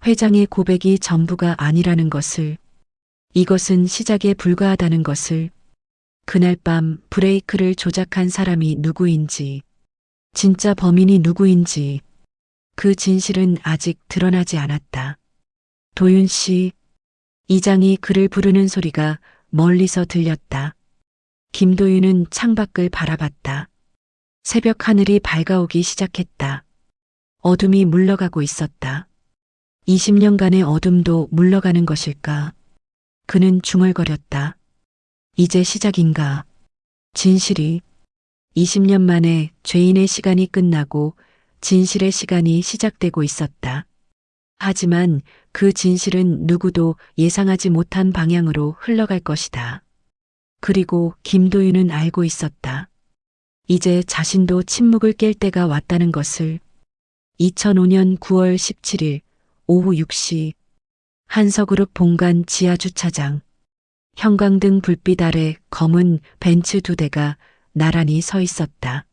A: 회장의 고백이 전부가 아니라는 것을. 이것은 시작에 불과하다는 것을. 그날 밤 브레이크를 조작한 사람이 누구인지, 진짜 범인이 누구인지, 그 진실은 아직 드러나지 않았다. 도윤 씨, 이장이 그를 부르는 소리가 멀리서 들렸다. 김도윤은 창밖을 바라봤다. 새벽 하늘이 밝아오기 시작했다. 어둠이 물러가고 있었다. 20년간의 어둠도 물러가는 것일까? 그는 중얼거렸다. 이제 시작인가? 진실이. 20년 만에 죄인의 시간이 끝나고 진실의 시간이 시작되고 있었다. 하지만 그 진실은 누구도 예상하지 못한 방향으로 흘러갈 것이다. 그리고 김도윤은 알고 있었다. 이제 자신도 침묵을 깰 때가 왔다는 것을. 2005년 9월 17일 오후 6시 한서그룹 본관 지하주차장. 형광등 불빛 아래 검은 벤츠 2대가 나란히 서 있었다.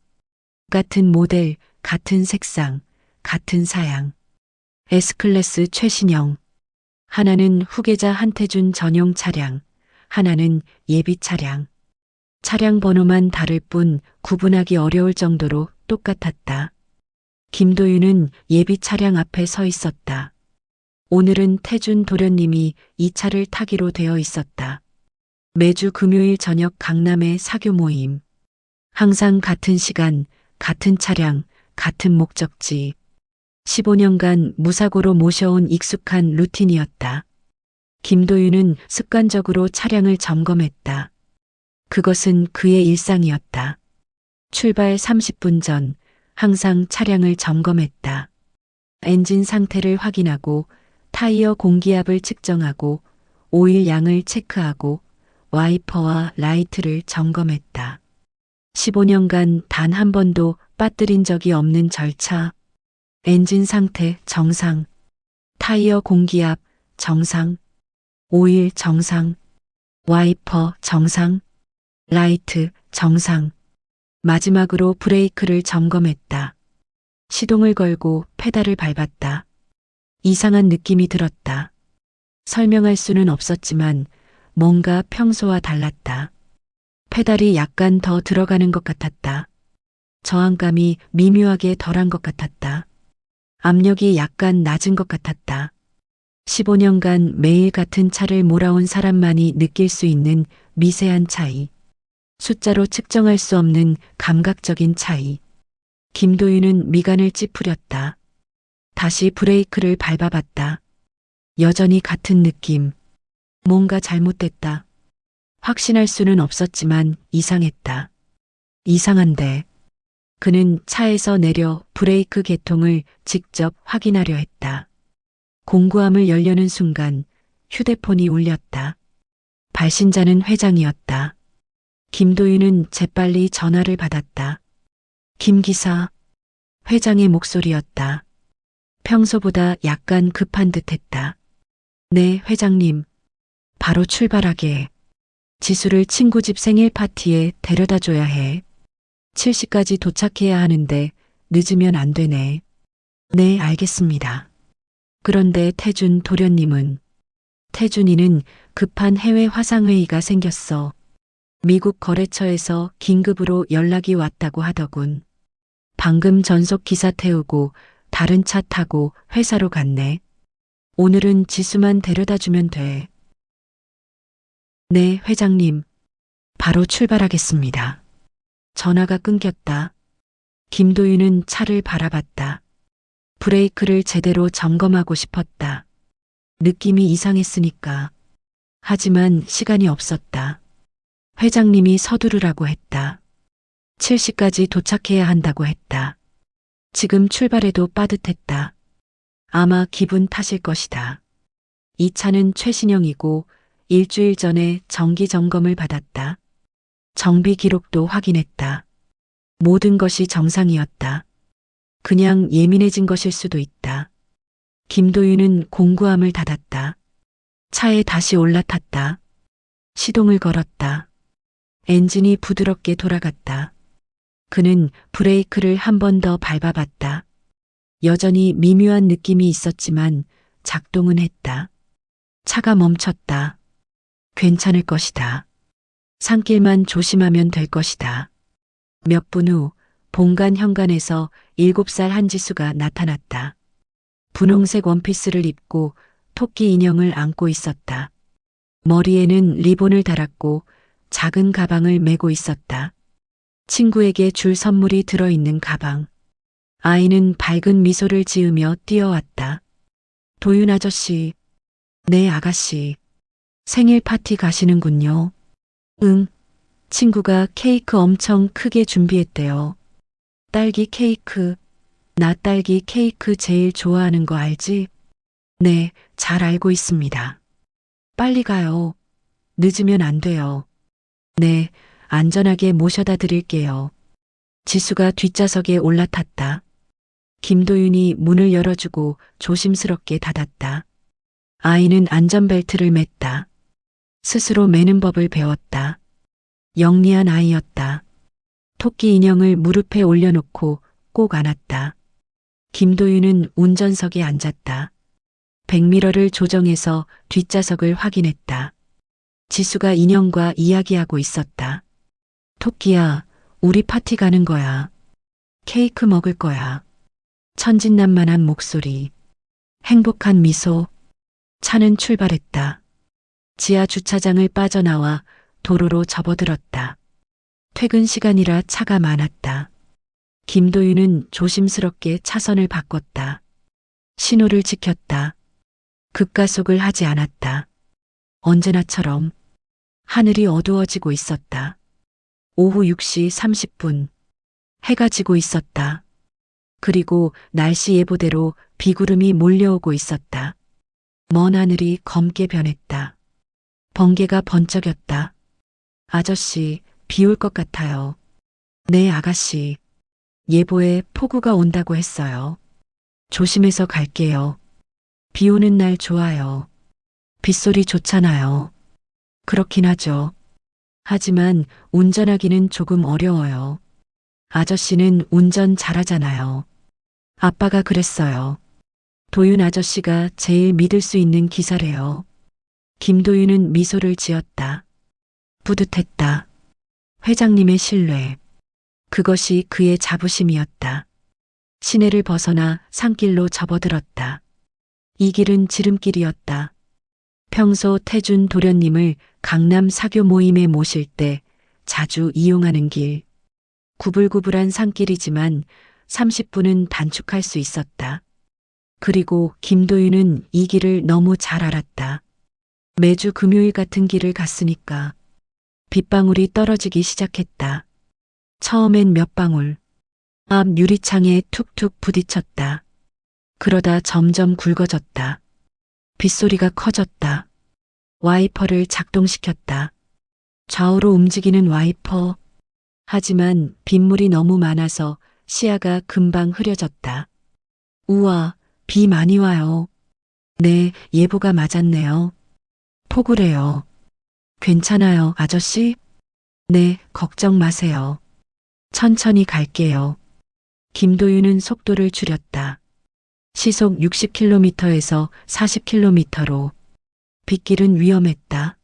A: 같은 모델, 같은 색상, 같은 사양. S클래스 최신형. 하나는 후계자 한태준 전용 차량, 하나는 예비 차량. 차량 번호만 다를 뿐 구분하기 어려울 정도로 똑같았다. 김도윤은 예비 차량 앞에 서 있었다. 오늘은 태준 도련님이 이 차를 타기로 되어 있었다. 매주 금요일 저녁 강남의 사교 모임. 항상 같은 시간, 같은 차량, 같은 목적지. 15년간 무사고로 모셔온 익숙한 루틴이었다. 김도윤은 습관적으로 차량을 점검했다. 그것은 그의 일상이었다. 출발 30분 전 항상 차량을 점검했다. 엔진 상태를 확인하고 타이어 공기압을 측정하고 오일 양을 체크하고 와이퍼와 라이트를 점검했다. 15년간 단 한 번도 빠뜨린 적이 없는 절차. 엔진 상태 정상, 타이어 공기압 정상, 오일 정상, 와이퍼 정상, 라이트 정상. 마지막으로 브레이크를 점검했다. 시동을 걸고 페달을 밟았다. 이상한 느낌이 들었다. 설명할 수는 없었지만 뭔가 평소와 달랐다. 페달이 약간 더 들어가는 것 같았다. 저항감이 미묘하게 덜한 것 같았다. 압력이 약간 낮은 것 같았다. 15년간 매일 같은 차를 몰아온 사람만이 느낄 수 있는 미세한 차이. 숫자로 측정할 수 없는 감각적인 차이. 김도윤은 미간을 찌푸렸다. 다시 브레이크를 밟아봤다. 여전히 같은 느낌. 뭔가 잘못됐다. 확신할 수는 없었지만 이상했다. 이상한데. 그는 차에서 내려 브레이크 계통을 직접 확인하려 했다. 공구함을 열려는 순간 휴대폰이 울렸다. 발신자는 회장이었다. 김도윤은 재빨리 전화를 받았다. 김 기사. 회장의 목소리였다. 평소보다 약간 급한 듯했다. 네, 회장님. 바로 출발하게. 지수를 친구 집 생일 파티에 데려다 줘야 해. 7시까지 도착해야 하는데 늦으면 안 되네. 네, 알겠습니다. 그런데 태준 도련님은? 태준이는 급한 해외 화상회의가 생겼어. 미국 거래처에서 긴급으로 연락이 왔다고 하더군. 방금 전속 기사 태우고 다른 차 타고 회사로 갔네. 오늘은 지수만 데려다 주면 돼. 네, 회장님. 바로 출발하겠습니다. 전화가 끊겼다. 김도윤은 차를 바라봤다. 브레이크를 제대로 점검하고 싶었다. 느낌이 이상했으니까. 하지만 시간이 없었다. 회장님이 서두르라고 했다. 7시까지 도착해야 한다고 했다. 지금 출발해도 빠듯했다. 아마 기분 탓일 것이다. 이 차는 최신형이고 일주일 전에 정기 점검을 받았다. 정비 기록도 확인했다. 모든 것이 정상이었다. 그냥 예민해진 것일 수도 있다. 김도윤은 공구함을 닫았다. 차에 다시 올라탔다. 시동을 걸었다. 엔진이 부드럽게 돌아갔다. 그는 브레이크를 한 번 더 밟아봤다. 여전히 미묘한 느낌이 있었지만 작동은 했다. 차가 멈췄다. 괜찮을 것이다. 산길만 조심하면 될 것이다. 몇 분 후 본관 현관에서 7살 한지수가 나타났다. 분홍색 원피스를 입고 토끼 인형을 안고 있었다. 머리에는 리본을 달았고 작은 가방을 메고 있었다. 친구에게 줄 선물이 들어있는 가방. 아이는 밝은 미소를 지으며 뛰어왔다. 도윤 아저씨. 네, 아가씨. 생일 파티 가시는군요. 응. 친구가 케이크 엄청 크게 준비했대요. 딸기 케이크. 나 딸기 케이크 제일 좋아하는 거 알지? 네, 잘 알고 있습니다. 빨리 가요. 늦으면 안 돼요. 네, 안전하게 모셔다 드릴게요. 지수가 뒷좌석에 올라탔다. 김도윤이 문을 열어주고 조심스럽게 닫았다. 아이는 안전벨트를 맸다. 스스로 매는 법을 배웠다. 영리한 아이였다. 토끼 인형을 무릎에 올려놓고 꼭 안았다. 김도윤은 운전석에 앉았다. 백미러를 조정해서 뒷좌석을 확인했다. 지수가 인형과 이야기하고 있었다. 토끼야, 우리 파티 가는 거야. 케이크 먹을 거야. 천진난만한 목소리. 행복한 미소. 차는 출발했다. 지하 주차장을 빠져나와 도로로 접어들었다. 퇴근 시간이라 차가 많았다. 김도윤은 조심스럽게 차선을 바꿨다. 신호를 지켰다. 급가속을 하지 않았다. 언제나처럼 하늘이 어두워지고 있었다. 오후 6시 30분. 해가 지고 있었다. 그리고 날씨 예보대로 비구름이 몰려오고 있었다. 먼 하늘이 검게 변했다. 번개가 번쩍였다. 아저씨, 비 올 것 같아요. 네, 아가씨. 예보에 폭우가 온다고 했어요. 조심해서 갈게요. 비 오는 날 좋아요. 빗소리 좋잖아요. 그렇긴 하죠. 하지만 운전하기는 조금 어려워요. 아저씨는 운전 잘하잖아요. 아빠가 그랬어요. 도윤 아저씨가 제일 믿을 수 있는 기사래요. 김도윤은 미소를 지었다. 뿌듯했다. 회장님의 신뢰. 그것이 그의 자부심이었다. 시내를 벗어나 산길로 접어들었다. 이 길은 지름길이었다. 평소 태준 도련님을 강남 사교 모임에 모실 때 자주 이용하는 길. 구불구불한 산길이지만 30분은 단축할 수 있었다. 그리고 김도윤은 이 길을 너무 잘 알았다. 매주 금요일 같은 길을 갔으니까 빗방울이 떨어지기 시작했다. 처음엔 몇 방울. 앞 유리창에 툭툭 부딪혔다. 그러다 점점 굵어졌다. 빗소리가 커졌다. 와이퍼를 작동시켰다. 좌우로 움직이는 와이퍼. 하지만 빗물이 너무 많아서 시야가 금방 흐려졌다. 우와, 비 많이 와요. 네, 예보가 맞았네요. 폭우래요. 괜찮아요, 아저씨? 네, 걱정 마세요. 천천히 갈게요. 김도윤은 속도를 줄였다. 시속 60km에서 40km로. 빗길은 위험했다.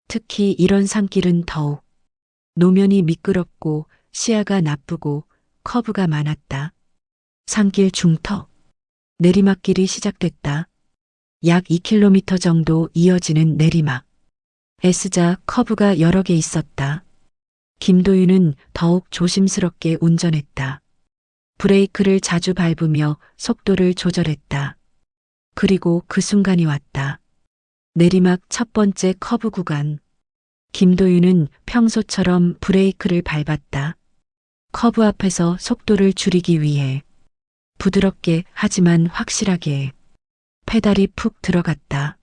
A: 특히 이런 산길은 더욱. 노면이 미끄럽고 시야가 나쁘고 커브가 많았다. 산길 중턱. 내리막길이 시작됐다. 약 2km 정도 이어지는 내리막. S자 커브가 여러 개 있었다. 김도윤은 더욱 조심스럽게 운전했다. 브레이크를 자주 밟으며 속도를 조절했다. 그리고 그 순간이 왔다. 내리막 첫 번째 커브 구간. 김도윤은 평소처럼 브레이크를 밟았다. 커브 앞에서 속도를 줄이기 위해 부드럽게 하지만 확실하게 페달이 푹 들어갔다.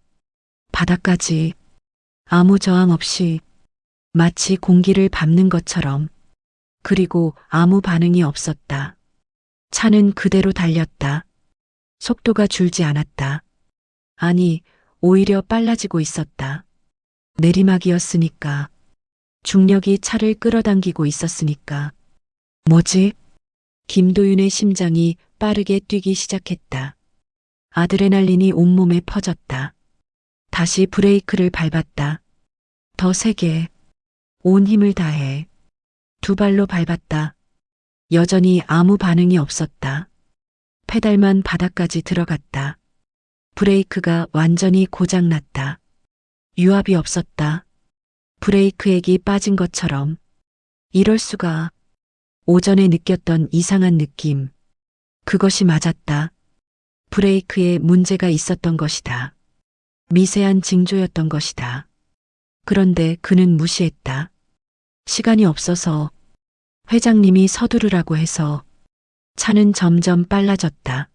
A: 바닥까지 아무 저항 없이 마치 공기를 밟는 것처럼. 그리고 아무 반응이 없었다. 차는 그대로 달렸다. 속도가 줄지 않았다. 아니, 오히려 빨라지고 있었다. 내리막이었으니까. 중력이 차를 끌어당기고 있었으니까. 뭐지? 김도윤의 심장이 빠르게 뛰기 시작했다. 아드레날린이 온몸에 퍼졌다. 다시 브레이크를 밟았다. 더 세게. 온 힘을 다해. 두 발로 밟았다. 여전히 아무 반응이 없었다. 페달만 바닥까지 들어갔다. 브레이크가 완전히 고장났다. 유압이 없었다. 브레이크액이 빠진 것처럼. 이럴 수가. 오전에 느꼈던 이상한 느낌. 그것이 맞았다. 브레이크에 문제가 있었던 것이다. 미세한 징조였던 것이다. 그런데 그는 무시했다. 시간이 없어서. 회장님이 서두르라고 해서. 차는 점점 빨라졌다.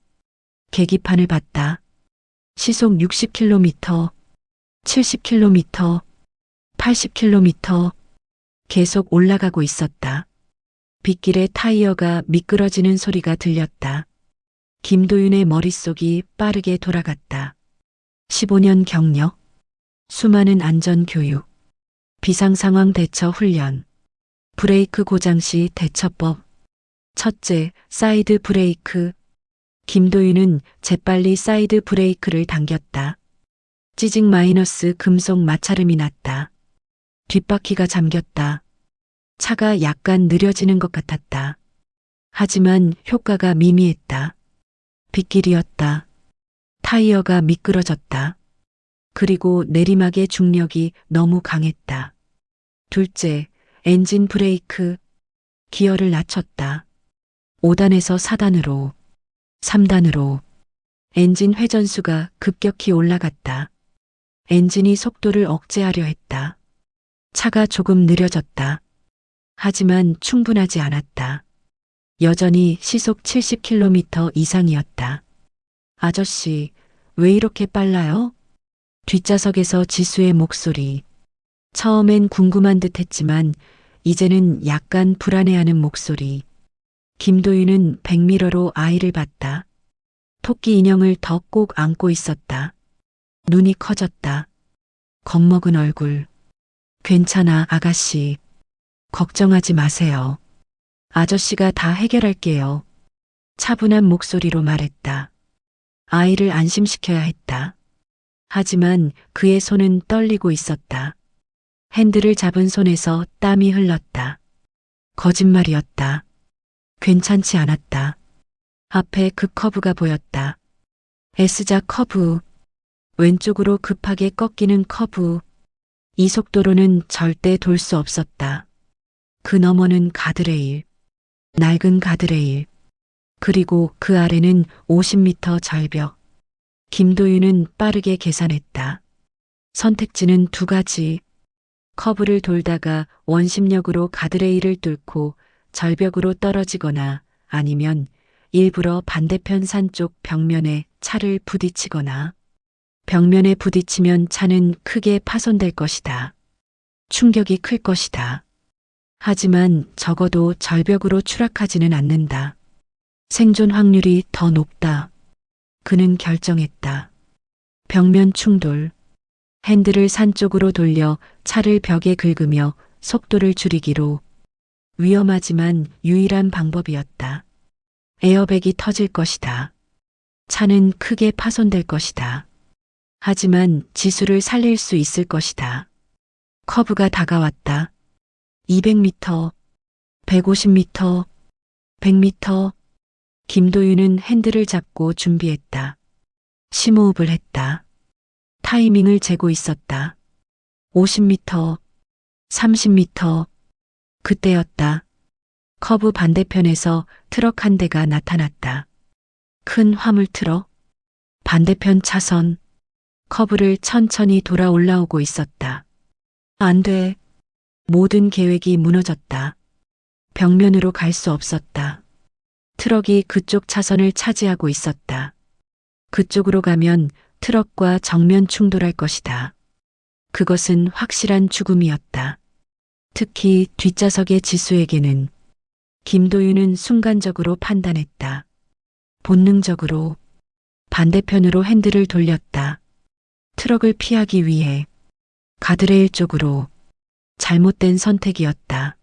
A: 계기판을 봤다. 시속 60km, 70km, 80km 계속 올라가고 있었다. 빗길에 타이어가 미끄러지는 소리가 들렸다. 김도윤의 머릿속이 빠르게 돌아갔다. 15년 경력, 수많은 안전교육, 비상상황 대처 훈련, 브레이크 고장 시 대처법. 첫째, 사이드 브레이크. 김도윤은 재빨리 사이드 브레이크를 당겼다. 찌직 마이너스 금속 마찰음이 났다. 뒷바퀴가 잠겼다. 차가 약간 느려지는 것 같았다. 하지만 효과가 미미했다. 빗길이었다. 타이어가 미끄러졌다. 그리고 내리막의 중력이 너무 강했다. 둘째, 엔진 브레이크. 기어를 낮췄다. 5단에서 4단으로, 3단으로. 엔진 회전수가 급격히 올라갔다. 엔진이 속도를 억제하려 했다. 차가 조금 느려졌다. 하지만 충분하지 않았다. 여전히 시속 70km 이상이었다. 아저씨, 왜 이렇게 빨라요? 뒷좌석에서 지수의 목소리. 처음엔 궁금한 듯 했지만 이제는 약간 불안해하는 목소리. 김도윤은 백미러로 아이를 봤다. 토끼 인형을 더 꼭 안고 있었다. 눈이 커졌다. 겁먹은 얼굴. 괜찮아, 아가씨. 걱정하지 마세요. 아저씨가 다 해결할게요. 차분한 목소리로 말했다. 아이를 안심시켜야 했다. 하지만 그의 손은 떨리고 있었다. 핸들을 잡은 손에서 땀이 흘렀다. 거짓말이었다. 괜찮지 않았다. 앞에 급커브가 보였다. S자 커브. 왼쪽으로 급하게 꺾이는 커브. 이 속도로는 절대 돌 수 없었다. 그 너머는 가드레일. 낡은 가드레일. 그리고 그 아래는 50m 절벽. 김도윤은 빠르게 계산했다. 선택지는 두 가지. 커브를 돌다가 원심력으로 가드레일을 뚫고 절벽으로 떨어지거나 아니면 일부러 반대편 산 쪽 벽면에 차를 부딪히거나. 벽면에 부딪히면 차는 크게 파손될 것이다. 충격이 클 것이다. 하지만 적어도 절벽으로 추락하지는 않는다. 생존 확률이 더 높다. 그는 결정했다. 벽면 충돌. 핸들을 산 쪽으로 돌려 차를 벽에 긁으며 속도를 줄이기로. 위험하지만 유일한 방법이었다. 에어백이 터질 것이다. 차는 크게 파손될 것이다. 하지만 지수를 살릴 수 있을 것이다. 커브가 다가왔다. 200m, 150m, 100m. 김도윤은 핸들을 잡고 준비했다. 심호흡을 했다. 타이밍을 재고 있었다. 50m, 30m. 그때였다. 커브 반대편에서 트럭 한 대가 나타났다. 큰 화물 트럭. 반대편 차선. 커브를 천천히 돌아 올라오고 있었다. 안 돼. 모든 계획이 무너졌다. 벽면으로 갈 수 없었다. 트럭이 그쪽 차선을 차지하고 있었다. 그쪽으로 가면 트럭과 정면 충돌할 것이다. 그것은 확실한 죽음이었다. 특히 뒷좌석의 지수에게는. 김도윤은 순간적으로 판단했다. 본능적으로. 반대편으로 핸들을 돌렸다. 트럭을 피하기 위해. 가드레일 쪽으로. 잘못된 선택이었다.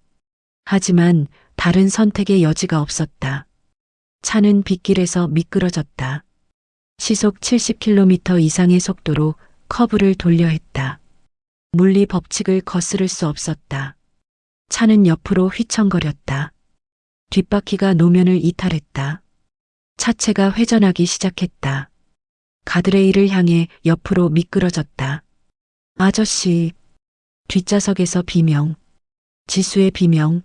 A: 하지만 다른 선택의 여지가 없었다. 차는 빗길에서 미끄러졌다. 시속 70km 이상의 속도로 커브를 돌려 했다. 물리 법칙을 거스를 수 없었다. 차는 옆으로 휘청거렸다. 뒷바퀴가 노면을 이탈했다. 차체가 회전하기 시작했다. 가드레일을 향해 옆으로 미끄러졌다. 아저씨. 뒷좌석에서 비명. 지수의 비명.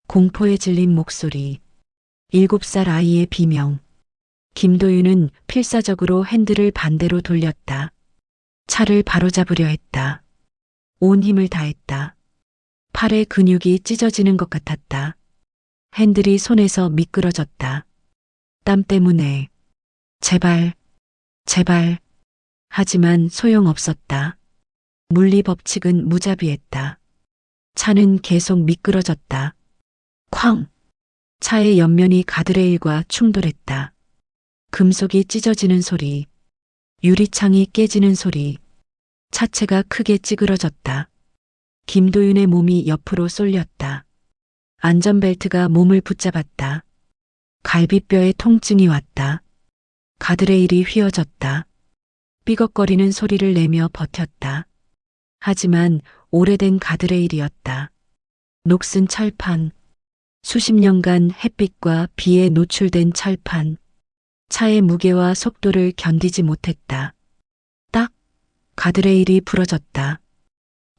A: 공포에 질린 목소리. 7살 아이의 비명. 김도윤은 필사적으로 핸들을 반대로 돌렸다. 차를 바로잡으려 했다. 온 힘을 다했다. 팔의 근육이 찢어지는 것 같았다. 핸들이 손에서 미끄러졌다. 땀 때문에. 제발, 제발. 하지만 소용없었다. 물리 법칙은 무자비했다. 차는 계속 미끄러졌다. 쾅! 차의 옆면이 가드레일과 충돌했다. 금속이 찢어지는 소리. 유리창이 깨지는 소리. 차체가 크게 찌그러졌다. 김도윤의 몸이 옆으로 쏠렸다. 안전벨트가 몸을 붙잡았다. 갈비뼈에 통증이 왔다. 가드레일이 휘어졌다. 삐걱거리는 소리를 내며 버텼다. 하지만 오래된 가드레일이었다. 녹슨 철판. 수십 년간 햇빛과 비에 노출된 철판. 차의 무게와 속도를 견디지 못했다. 딱! 가드레일이 부러졌다.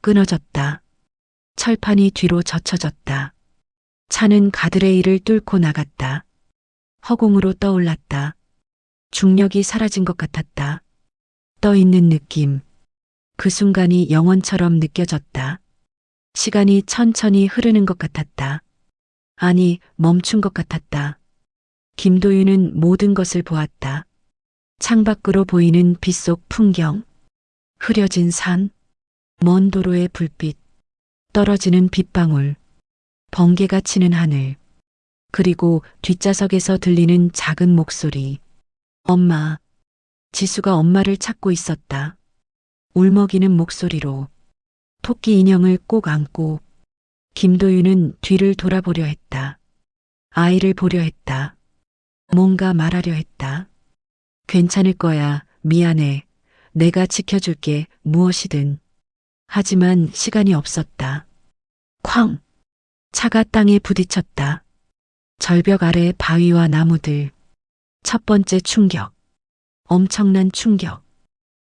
A: 끊어졌다. 철판이 뒤로 젖혀졌다. 차는 가드레일을 뚫고 나갔다. 허공으로 떠올랐다. 중력이 사라진 것 같았다. 떠 있는 느낌. 그 순간이 영원처럼 느껴졌다. 시간이 천천히 흐르는 것 같았다. 아니, 멈춘 것 같았다. 김도윤은 모든 것을 보았다. 창밖으로 보이는 빗속 풍경. 흐려진 산. 먼 도로의 불빛, 떨어지는 빗방울, 번개가 치는 하늘, 그리고 뒷좌석에서 들리는 작은 목소리. 엄마. 지수가 엄마를 찾고 있었다. 울먹이는 목소리로. 토끼 인형을 꼭 안고 김도윤은 뒤를 돌아보려 했다. 아이를 보려 했다. 뭔가 말하려 했다. 괜찮을 거야. 미안해. 내가 지켜줄게. 무엇이든. 하지만 시간이 없었다. 쾅! 차가 땅에 부딪혔다. 절벽 아래 바위와 나무들. 첫 번째 충격. 엄청난 충격.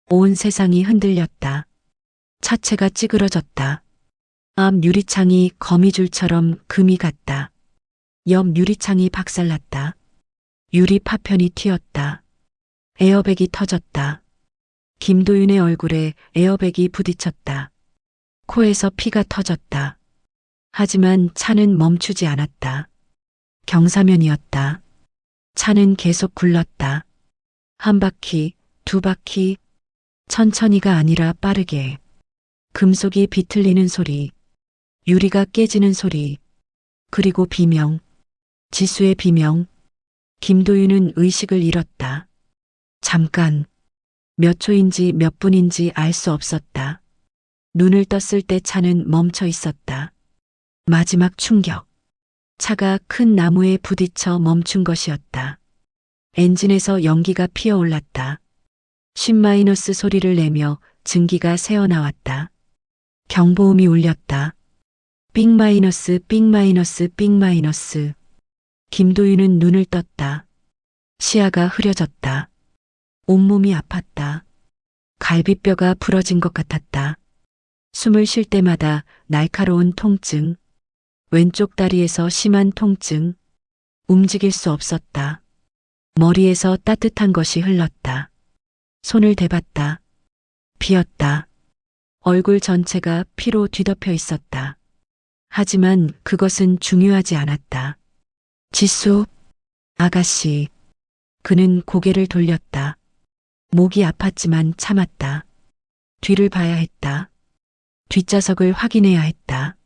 A: 온 세상이 흔들렸다. 차체가 찌그러졌다. 앞 유리창이 거미줄처럼 금이 갔다. 옆 유리창이 박살났다. 유리 파편이 튀었다. 에어백이 터졌다. 김도윤의 얼굴에 에어백이 부딪혔다. 코에서 피가 터졌다. 하지만 차는 멈추지 않았다. 경사면이었다. 차는 계속 굴렀다. 한 바퀴, 두 바퀴, 천천히가 아니라 빠르게. 금속이 비틀리는 소리, 유리가 깨지는 소리, 그리고 비명, 지수의 비명. 김도윤은 의식을 잃었다. 잠깐, 몇 초인지 몇 분인지 알 수 없었다. 눈을 떴을 때 차는 멈춰 있었다. 마지막 충격. 차가 큰 나무에 부딪혀 멈춘 것이었다. 엔진에서 연기가 피어올랐다. 쉰- 소리를 내며 증기가 새어나왔다. 경보음이 울렸다. 삑-, 삑-, 김도윤은 눈을 떴다. 시야가 흐려졌다. 온몸이 아팠다. 갈비뼈가 부러진 것 같았다. 숨을 쉴 때마다 날카로운 통증, 왼쪽 다리에서 심한 통증, 움직일 수 없었다. 머리에서 따뜻한 것이 흘렀다. 손을 대봤다. 비었다. 얼굴 전체가 피로 뒤덮여 있었다. 하지만 그것은 중요하지 않았다. 지수, 아가씨. 그는 고개를 돌렸다. 목이 아팠지만 참았다. 뒤를 봐야 했다. 뒷좌석을 확인해야 했다.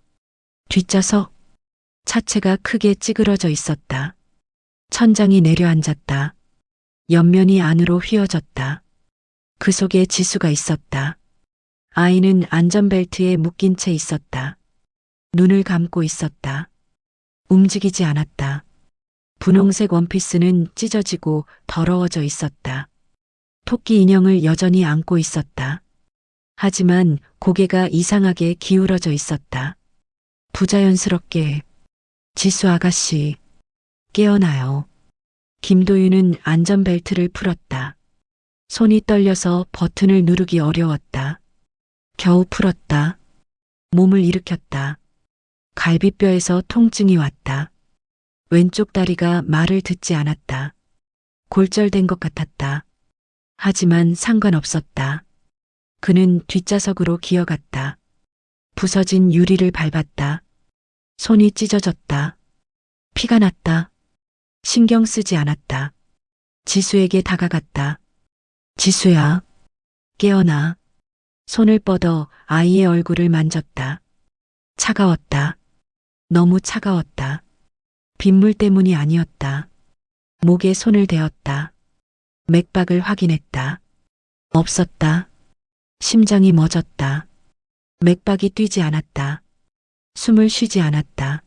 A: 뒷좌석. 차체가 크게 찌그러져 있었다. 천장이 내려앉았다. 옆면이 안으로 휘어졌다. 그 속에 지수가 있었다. 아이는 안전벨트에 묶인 채 있었다. 눈을 감고 있었다. 움직이지 않았다. 분홍색 원피스는 찢어지고 더러워져 있었다. 토끼 인형을 여전히 안고 있었다. 하지만 고개가 이상하게 기울어져 있었다. 부자연스럽게. 지수 아가씨, 깨어나요. 김도윤은 안전벨트를 풀었다. 손이 떨려서 버튼을 누르기 어려웠다. 겨우 풀었다. 몸을 일으켰다. 갈비뼈에서 통증이 왔다. 왼쪽 다리가 말을 듣지 않았다. 골절된 것 같았다. 하지만 상관없었다. 그는 뒷좌석으로 기어갔다. 부서진 유리를 밟았다. 손이 찢어졌다. 피가 났다. 신경 쓰지 않았다. 지수에게 다가갔다. 지수야, 깨어나. 손을 뻗어 아이의 얼굴을 만졌다. 차가웠다. 너무 차가웠다. 빗물 때문이 아니었다. 목에 손을 대었다. 맥박을 확인했다. 없었다. 심장이 멎었다. 맥박이 뛰지 않았다. 숨을 쉬지 않았다.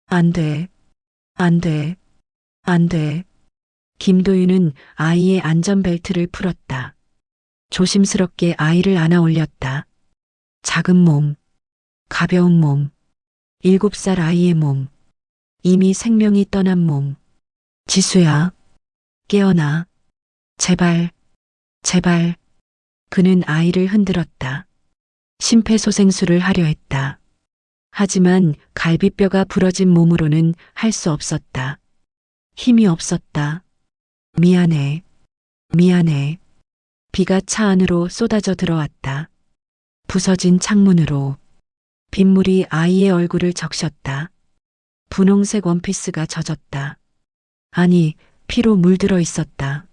A: 안 돼. 안 돼. 안 돼. 김도윤은 아이의 안전벨트를 풀었다. 조심스럽게 아이를 안아 올렸다. 작은 몸, 가벼운 몸, 7살 아이의 몸, 이미 생명이 떠난 몸. 지수야, 깨어나. 제발, 제발. 그는 아이를 흔들었다. 심폐소생술을 하려 했다. 하지만 갈비뼈가 부러진 몸으로는 할 수 없었다. 힘이 없었다. 미안해. 미안해. 비가 차 안으로 쏟아져 들어왔다. 부서진 창문으로. 빗물이 아이의 얼굴을 적셨다. 분홍색 원피스가 젖었다. 아니, 피로 물들어 있었다.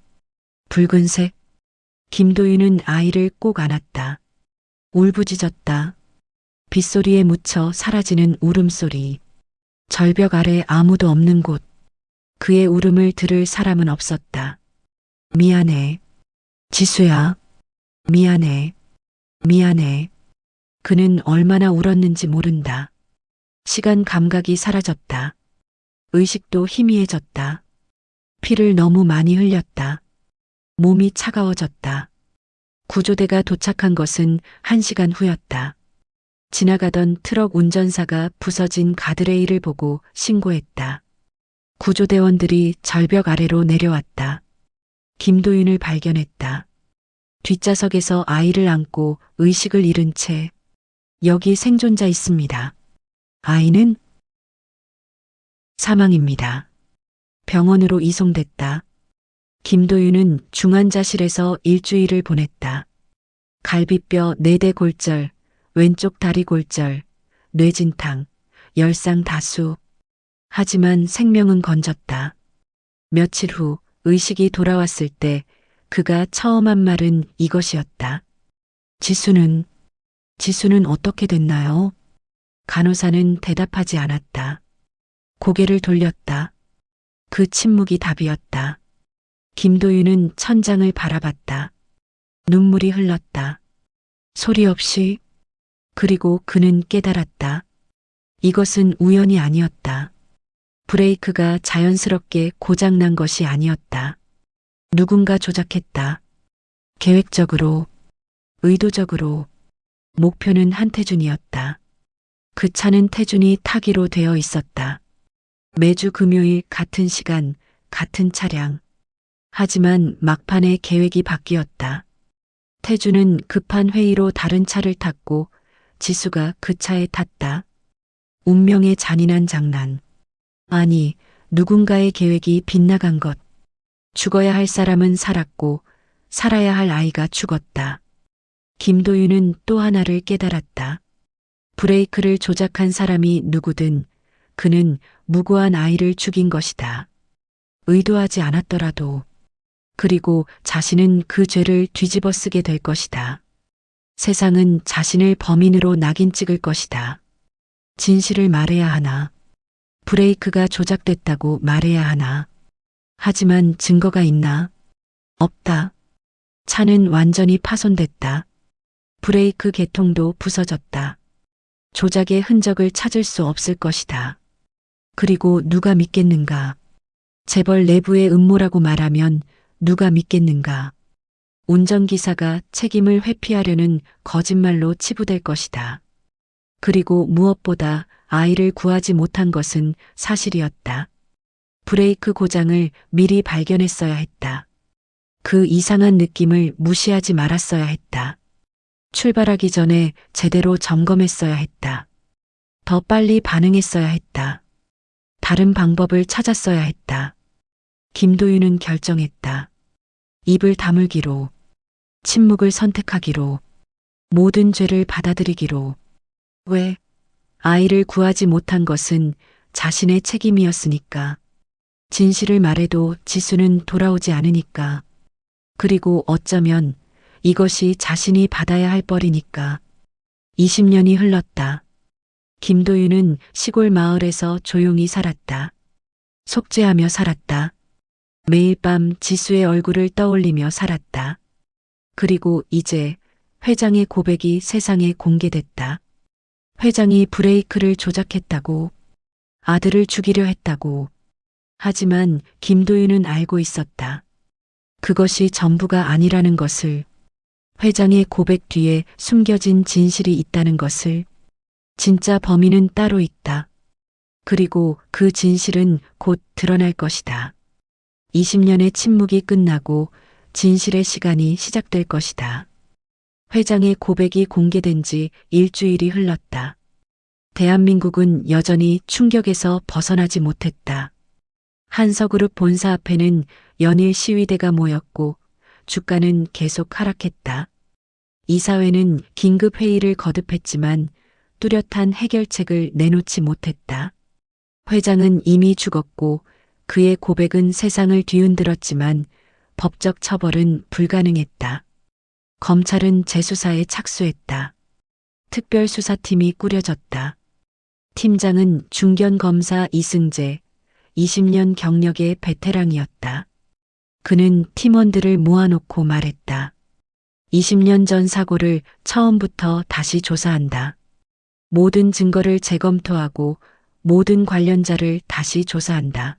A: 붉은색. 김도윤은 아이를 꼭 안았다. 울부짖었다. 빗소리에 묻혀 사라지는 울음소리. 절벽 아래 아무도 없는 곳. 그의 울음을 들을 사람은 없었다. 미안해. 지수야. 미안해. 미안해. 그는 얼마나 울었는지 모른다. 시간 감각이 사라졌다. 의식도 희미해졌다. 피를 너무 많이 흘렸다. 몸이 차가워졌다. 구조대가 도착한 것은 1시간 후였다. 지나가던 트럭 운전사가 부서진 가드레일을 보고 신고했다. 구조대원들이 절벽 아래로 내려왔다. 김도윤을 발견했다. 뒷좌석에서 아이를 안고 의식을 잃은 채 여기 생존자 있습니다. 아이는 사망입니다. 병원으로 이송됐다. 김도윤은 중환자실에서 일주일을 보냈다. 갈비뼈 4대 골절, 왼쪽 다리 골절, 뇌진탕, 열상 다수. 하지만 생명은 건졌다. 며칠 후 의식이 돌아왔을 때 그가 처음 한 말은 이것이었다. 지수는 어떻게 됐나요? 간호사는 대답하지 않았다. 고개를 돌렸다. 그 침묵이 답이었다. 김도윤은 천장을 바라봤다. 눈물이 흘렀다. 소리 없이. 그리고 그는 깨달았다. 이것은 우연이 아니었다. 브레이크가 자연스럽게 고장난 것이 아니었다. 누군가 조작했다. 계획적으로, 의도적으로. 목표는 한태준이었다. 그 차는 태준이 타기로 되어 있었다. 매주 금요일 같은 시간, 같은 차량. 하지만 막판에 계획이 바뀌었다. 태준은 급한 회의로 다른 차를 탔고 지수가 그 차에 탔다. 운명의 잔인한 장난. 아니, 누군가의 계획이 빗나간 것. 죽어야 할 사람은 살았고 살아야 할 아이가 죽었다. 김도윤은 또 하나를 깨달았다. 브레이크를 조작한 사람이 누구든 그는 무고한 아이를 죽인 것이다. 의도하지 않았더라도. 그리고 자신은 그 죄를 뒤집어 쓰게 될 것이다. 세상은 자신을 범인으로 낙인 찍을 것이다. 진실을 말해야 하나. 브레이크가 조작됐다고 말해야 하나. 하지만 증거가 있나? 없다. 차는 완전히 파손됐다. 브레이크 계통도 부서졌다. 조작의 흔적을 찾을 수 없을 것이다. 그리고 누가 믿겠는가? 재벌 내부의 음모라고 말하면 누가 믿겠는가? 운전기사가 책임을 회피하려는 거짓말로 치부될 것이다. 그리고 무엇보다 아이를 구하지 못한 것은 사실이었다. 브레이크 고장을 미리 발견했어야 했다. 그 이상한 느낌을 무시하지 말았어야 했다. 출발하기 전에 제대로 점검했어야 했다. 더 빨리 반응했어야 했다. 다른 방법을 찾았어야 했다. 김도윤은 결정했다. 입을 다물기로, 침묵을 선택하기로, 모든 죄를 받아들이기로. 왜? 아이를 구하지 못한 것은 자신의 책임이었으니까. 진실을 말해도 지수는 돌아오지 않으니까. 그리고 어쩌면 이것이 자신이 받아야 할 벌이니까. 20년이 흘렀다. 김도윤은 시골 마을에서 조용히 살았다. 속죄하며 살았다. 매일 밤 지수의 얼굴을 떠올리며 살았다. 그리고 이제 회장의 고백이 세상에 공개됐다. 회장이 브레이크를 조작했다고, 아들을 죽이려 했다고. 하지만 김도윤은 알고 있었다. 그것이 전부가 아니라는 것을, 회장의 고백 뒤에 숨겨진 진실이 있다는 것을. 진짜 범인은 따로 있다. 그리고 그 진실은 곧 드러날 것이다. 20년의 침묵이 끝나고 진실의 시간이 시작될 것이다. 회장의 고백이 공개된 지 일주일이 흘렀다. 대한민국은 여전히 충격에서 벗어나지 못했다. 한서그룹 본사 앞에는 연일 시위대가 모였고 주가는 계속 하락했다. 이사회는 긴급 회의를 거듭했지만 뚜렷한 해결책을 내놓지 못했다. 회장은 이미 죽었고 그의 고백은 세상을 뒤흔들었지만 법적 처벌은 불가능했다. 검찰은 재수사에 착수했다. 특별수사팀이 꾸려졌다. 팀장은 중견검사 이승재, 20년 경력의 베테랑이었다. 그는 팀원들을 모아놓고 말했다. 20년 전 사고를 처음부터 다시 조사한다. 모든 증거를 재검토하고 모든 관련자를 다시 조사한다.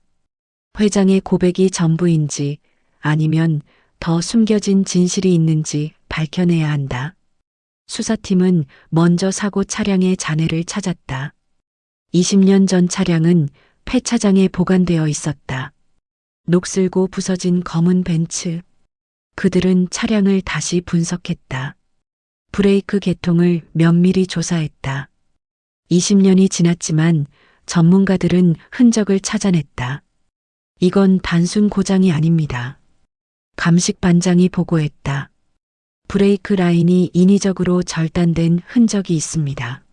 A: 회장의 고백이 전부인지 아니면 더 숨겨진 진실이 있는지 밝혀내야 한다. 수사팀은 먼저 사고 차량의 잔해를 찾았다. 20년 전 차량은 폐차장에 보관되어 있었다. 녹슬고 부서진 검은 벤츠. 그들은 차량을 다시 분석했다. 브레이크 계통을 면밀히 조사했다. 20년이 지났지만 전문가들은 흔적을 찾아냈다. 이건 단순 고장이 아닙니다. 감식 반장이 보고했다. 브레이크 라인이 인위적으로 절단된 흔적이 있습니다.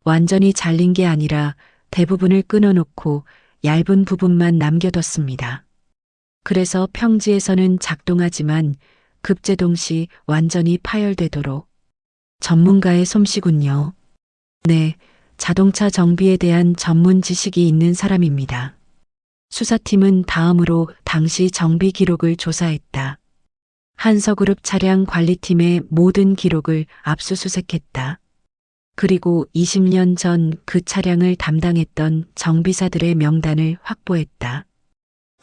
A: 완전히 잘린 게 아니라 대부분을 끊어놓고 얇은 부분만 남겨뒀습니다. 그래서 평지에서는 작동하지만 급제동 시 완전히 파열되도록. 전문가의 솜씨군요. 네, 자동차 정비에 대한 전문 지식이 있는 사람입니다. 수사팀은 다음으로 당시 정비 기록을 조사했다. 한서그룹 차량 관리팀의 모든 기록을 압수수색했다. 그리고 20년 전 그 차량을 담당했던 정비사들의 명단을 확보했다.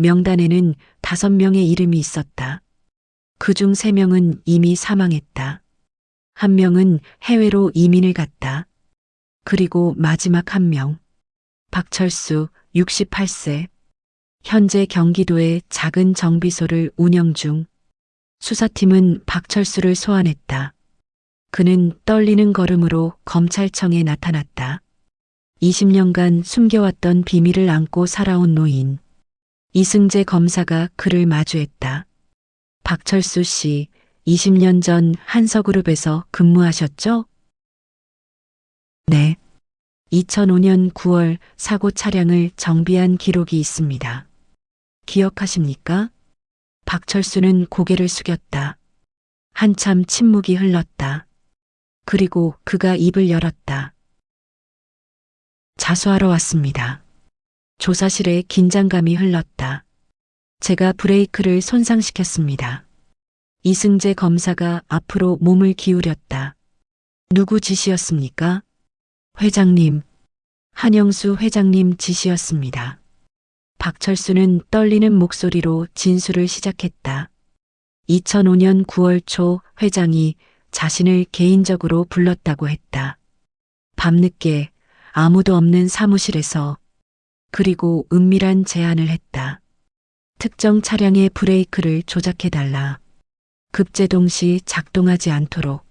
A: 명단에는 5명의 이름이 있었다. 그중 3명은 이미 사망했다. 1명은 해외로 이민을 갔다. 그리고 마지막 1명. 박철수, 68세. 현재 경기도의 작은 정비소를 운영 중. 수사팀은 박철수를 소환했다. 그는 떨리는 걸음으로 검찰청에 나타났다. 20년간 숨겨왔던 비밀을 안고 살아온 노인. 이승재 검사가 그를 마주했다. 박철수 씨, 20년 전 한서그룹에서 근무하셨죠? 네. 2005년 9월 사고 차량을 정비한 기록이 있습니다. 기억하십니까? 박철수는 고개를 숙였다. 한참 침묵이 흘렀다. 그리고 그가 입을 열었다. 자수하러 왔습니다. 조사실에 긴장감이 흘렀다. 제가 브레이크를 손상시켰습니다. 이승재 검사가 앞으로 몸을 기울였다. 누구 지시였습니까? 회장님, 한영수 회장님 지시였습니다. 박철수는 떨리는 목소리로 진술을 시작했다. 2005년 9월 초 회장이 자신을 개인적으로 불렀다고 했다. 밤늦게 아무도 없는 사무실에서. 그리고 은밀한 제안을 했다. 특정 차량의 브레이크를 조작해달라. 급제동 시 작동하지 않도록.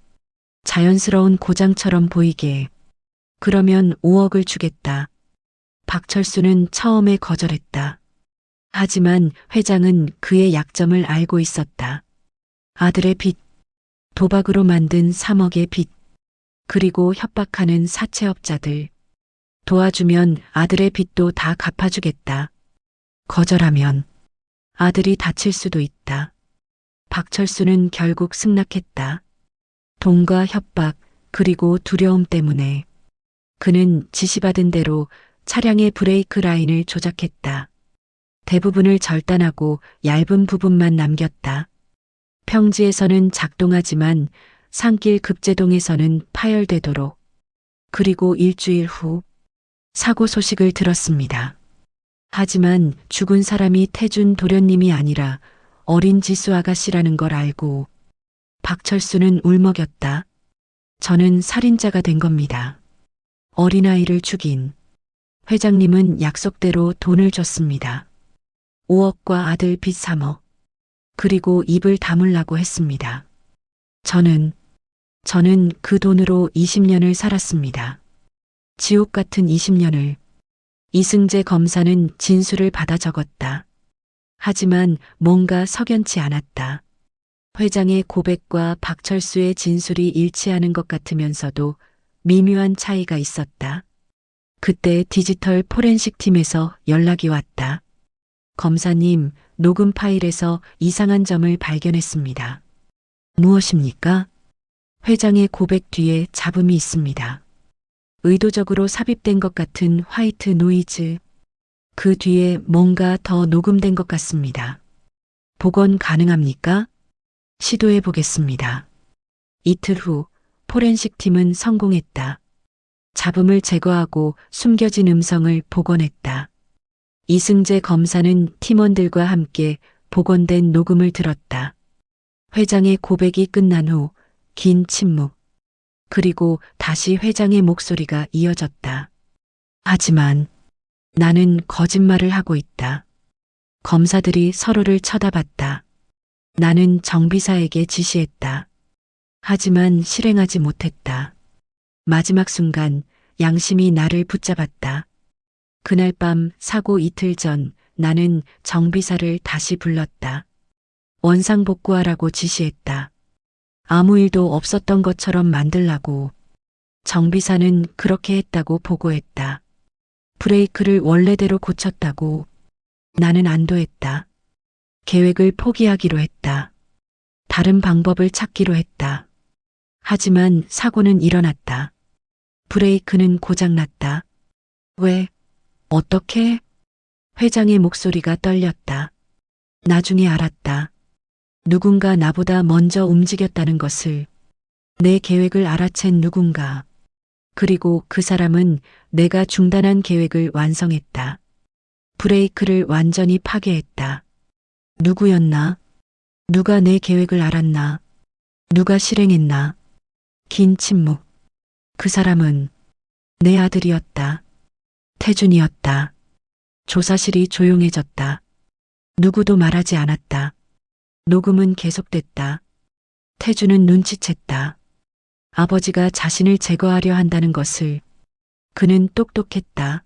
A: 자연스러운 고장처럼 보이게. 그러면 5억을 주겠다. 박철수는 처음에 거절했다. 하지만 회장은 그의 약점을 알고 있었다. 아들의 빚, 도박으로 만든 3억의 빚, 그리고 협박하는 사채업자들. 도와주면 아들의 빚도 다 갚아주겠다. 거절하면 아들이 다칠 수도 있다. 박철수는 결국 승낙했다. 돈과 협박, 그리고 두려움 때문에. 그는 지시받은 대로 차량의 브레이크 라인을 조작했다. 대부분을 절단하고 얇은 부분만 남겼다. 평지에서는 작동하지만 산길 급제동에서는 파열되도록. 그리고 일주일 후 사고 소식을 들었습니다. 하지만 죽은 사람이 태준 도련님이 아니라 어린 지수 아가씨라는 걸 알고 박철수는 울먹였다. 저는 살인자가 된 겁니다. 어린아이를 죽인. 회장님은 약속대로 돈을 줬습니다. 5억과 아들 빚 3억. 그리고 입을 다물라고 했습니다. 저는 그 돈으로 20년을 살았습니다. 지옥 같은 20년을. 이승재 검사는 진술을 받아 적었다. 하지만 뭔가 석연치 않았다. 회장의 고백과 박철수의 진술이 일치하는 것 같으면서도 미묘한 차이가 있었다. 그때 디지털 포렌식 팀에서 연락이 왔다. 검사님, 녹음 파일에서 이상한 점을 발견했습니다. 무엇입니까? 회장의 고백 뒤에 잡음이 있습니다. 의도적으로 삽입된 것 같은 화이트 노이즈. 그 뒤에 뭔가 더 녹음된 것 같습니다. 복원 가능합니까? 시도해 보겠습니다. 이틀 후 포렌식 팀은 성공했다. 잡음을 제거하고 숨겨진 음성을 복원했다. 이승재 검사는 팀원들과 함께 복원된 녹음을 들었다. 회장의 고백이 끝난 후 긴 침묵. 그리고 다시 회장의 목소리가 이어졌다. 하지만 나는 거짓말을 하고 있다. 검사들이 서로를 쳐다봤다. 나는 정비사에게 지시했다. 하지만 실행하지 못했다. 마지막 순간 양심이 나를 붙잡았다. 그날 밤 사고 이틀 전 나는 정비사를 다시 불렀다. 원상복구하라고 지시했다. 아무 일도 없었던 것처럼 만들라고. 정비사는 그렇게 했다고 보고했다. 브레이크를 원래대로 고쳤다고. 나는 안도했다. 계획을 포기하기로 했다. 다른 방법을 찾기로 했다. 하지만 사고는 일어났다. 브레이크는 고장났다. 왜? 어떻게? 회장의 목소리가 떨렸다. 나중에 알았다. 누군가 나보다 먼저 움직였다는 것을. 내 계획을 알아챈 누군가. 그리고 그 사람은 내가 중단한 계획을 완성했다. 브레이크를 완전히 파괴했다. 누구였나? 누가 내 계획을 알았나? 누가 실행했나? 긴 침묵. 그 사람은 내 아들이었다. 태준이었다. 조사실이 조용해졌다. 누구도 말하지 않았다. 녹음은 계속됐다. 태준은 눈치챘다. 아버지가 자신을 제거하려 한다는 것을. 그는 똑똑했다.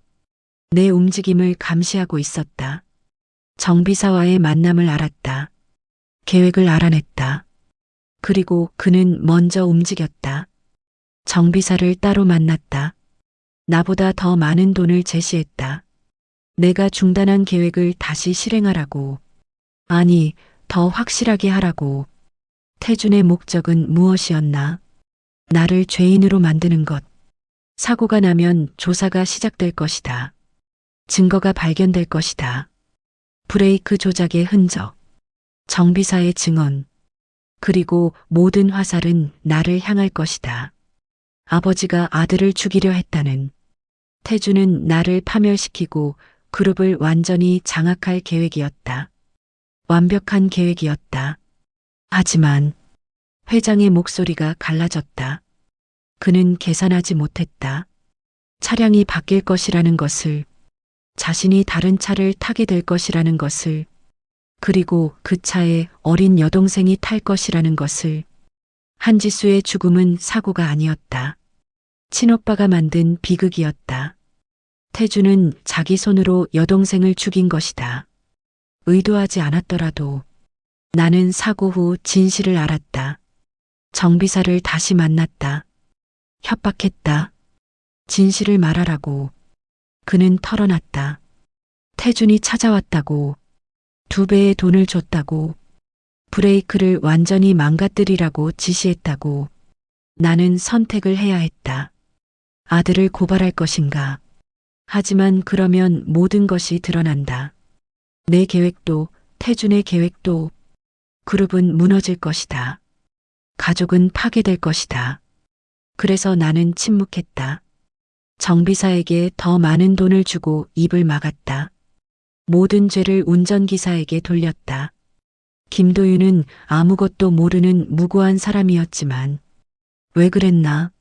A: 내 움직임을 감시하고 있었다. 정비사와의 만남을 알았다. 계획을 알아냈다. 그리고 그는 먼저 움직였다. 정비사를 따로 만났다. 나보다 더 많은 돈을 제시했다. 내가 중단한 계획을 다시 실행하라고. 아니, 더 확실하게 하라고. 태준의 목적은 무엇이었나? 나를 죄인으로 만드는 것. 사고가 나면 조사가 시작될 것이다. 증거가 발견될 것이다. 브레이크 조작의 흔적, 정비사의 증언, 그리고 모든 화살은 나를 향할 것이다. 아버지가 아들을 죽이려 했다는. 태준은 나를 파멸시키고 그룹을 완전히 장악할 계획이었다. 완벽한 계획이었다. 하지만 회장의 목소리가 갈라졌다. 그는 계산하지 못했다. 차량이 바뀔 것이라는 것을, 자신이 다른 차를 타게 될 것이라는 것을, 그리고 그 차에 어린 여동생이 탈 것이라는 것을. 한지수의 죽음은 사고가 아니었다. 친오빠가 만든 비극이었다. 태준은 자기 손으로 여동생을 죽인 것이다. 의도하지 않았더라도. 나는 사고 후 진실을 알았다. 정비사를 다시 만났다. 협박했다. 진실을 말하라고. 그는 털어놨다. 태준이 찾아왔다고. 2배의 돈을 줬다고. 브레이크를 완전히 망가뜨리라고 지시했다고. 나는 선택을 해야 했다. 아들을 고발할 것인가. 하지만 그러면 모든 것이 드러난다. 내 계획도, 태준의 계획도. 그룹은 무너질 것이다. 가족은 파괴될 것이다. 그래서 나는 침묵했다. 정비사에게 더 많은 돈을 주고 입을 막았다. 모든 죄를 운전기사에게 돌렸다. 김도윤은 아무것도 모르는 무고한 사람이었지만. 왜 그랬나?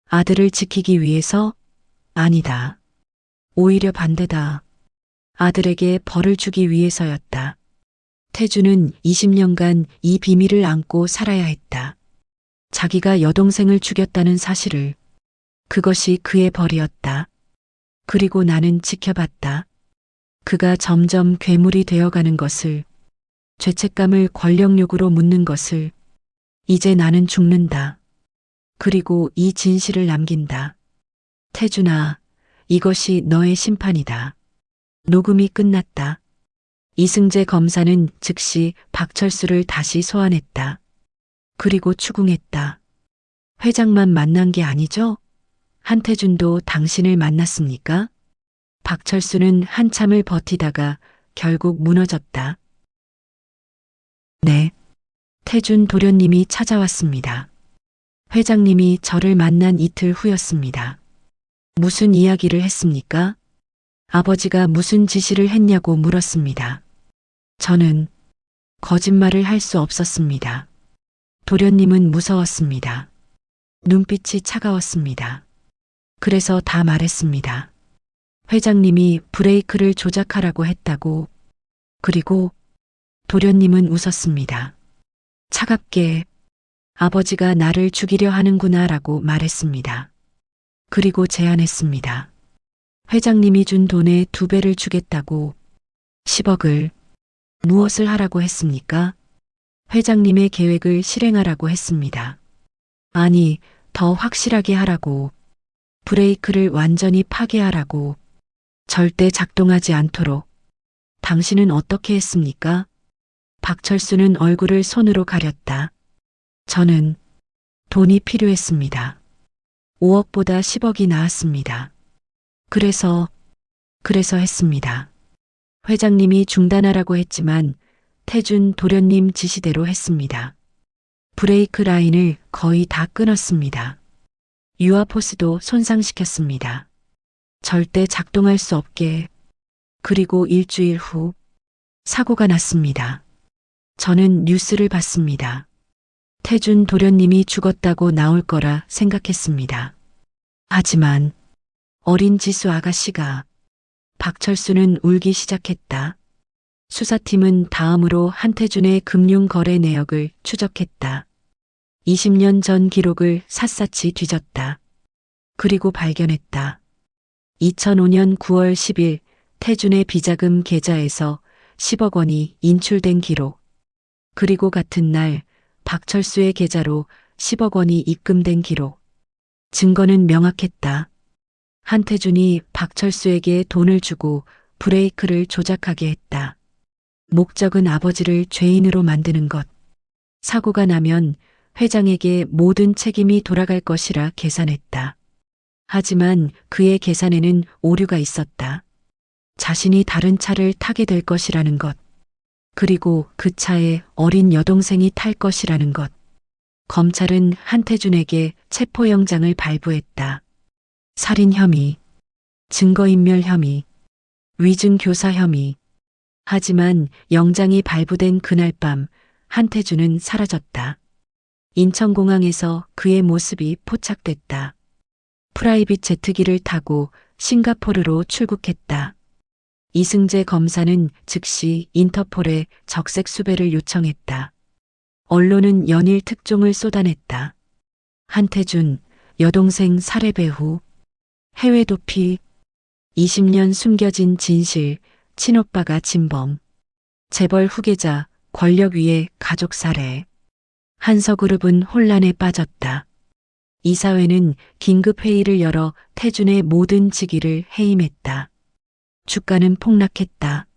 A: 아들을 지키기 위해서? 아니다. 오히려 반대다. 아들에게 벌을 주기 위해서였다. 태준은 20년간 이 비밀을 안고 살아야 했다. 자기가 여동생을 죽였다는 사실을. 그것이 그의 벌이었다. 그리고 나는 지켜봤다. 그가 점점 괴물이 되어가는 것을. 죄책감을 권력욕으로 묻는 것을. 이제 나는 죽는다. 그리고 이 진실을 남긴다. 태준아, 이것이 너의 심판이다. 녹음이 끝났다. 이승재 검사는 즉시 박철수를 다시 소환했다. 그리고 추궁했다. 회장만 만난 게 아니죠? 한태준도 당신을 만났습니까? 박철수는 한참을 버티다가 결국 무너졌다. 네. 태준 도련님이 찾아왔습니다. 회장님이 저를 만난 이틀 후였습니다. 무슨 이야기를 했습니까? 아버지가 무슨 지시를 했냐고 물었습니다. 저는 거짓말을 할 수 없었습니다. 도련님은 무서웠습니다. 눈빛이 차가웠습니다. 그래서 다 말했습니다. 회장님이 브레이크를 조작하라고 했다고. 그리고 도련님은 웃었습니다. 차갑게 아버지가 나를 죽이려 하는구나라고 말했습니다. 그리고 제안했습니다. 회장님이 준 돈의 2배를 주겠다고. 10억을. 무엇을 하라고 했습니까? 회장님의 계획을 실행하라고 했습니다. 아니, 더 확실하게 하라고. 브레이크를 완전히 파괴하라고. 절대 작동하지 않도록. 당신은 어떻게 했습니까? 박철수는 얼굴을 손으로 가렸다. 저는 돈이 필요했습니다. 5억보다 10억이 나았습니다. 그래서 했습니다. 회장님이 중단하라고 했지만 태준 도련님 지시대로 했습니다. 브레이크 라인을 거의 다 끊었습니다. 유아포스도 손상시켰습니다. 절대 작동할 수 없게. 그리고 일주일 후 사고가 났습니다. 저는 뉴스를 봤습니다. 태준 도련님이 죽었다고 나올 거라 생각했습니다. 하지만 어린 지수 아가씨가. 박철수는 울기 시작했다. 수사팀은 다음으로 한태준의 금융거래 내역을 추적했다. 20년 전 기록을 샅샅이 뒤졌다. 그리고 발견했다. 2005년 9월 10일 태준의 비자금 계좌에서 10억 원이 인출된 기록. 그리고 같은 날 박철수의 계좌로 10억 원이 입금된 기록. 증거는 명확했다. 한태준이 박철수에게 돈을 주고 브레이크를 조작하게 했다. 목적은 아버지를 죄인으로 만드는 것. 사고가 나면 회장에게 모든 책임이 돌아갈 것이라 계산했다. 하지만 그의 계산에는 오류가 있었다. 자신이 다른 차를 타게 될 것이라는 것. 그리고 그 차에 어린 여동생이 탈 것이라는 것. 검찰은 한태준에게 체포영장을 발부했다. 살인 혐의, 증거인멸 혐의, 위증교사 혐의. 하지만 영장이 발부된 그날 밤 한태준은 사라졌다. 인천공항에서 그의 모습이 포착됐다. 프라이빗 제트기를 타고 싱가포르로 출국했다. 이승재 검사는 즉시 인터폴에 적색 수배를 요청했다. 언론은 연일 특종을 쏟아냈다. 한태준, 여동생 살해 배후, 해외 도피, 20년 숨겨진 진실, 친오빠가 진범, 재벌 후계자, 권력 위에 가족 살해. 한서그룹은 혼란에 빠졌다. 이사회는 긴급회의를 열어 태준의 모든 직위를 해임했다. 주가는 폭락했다.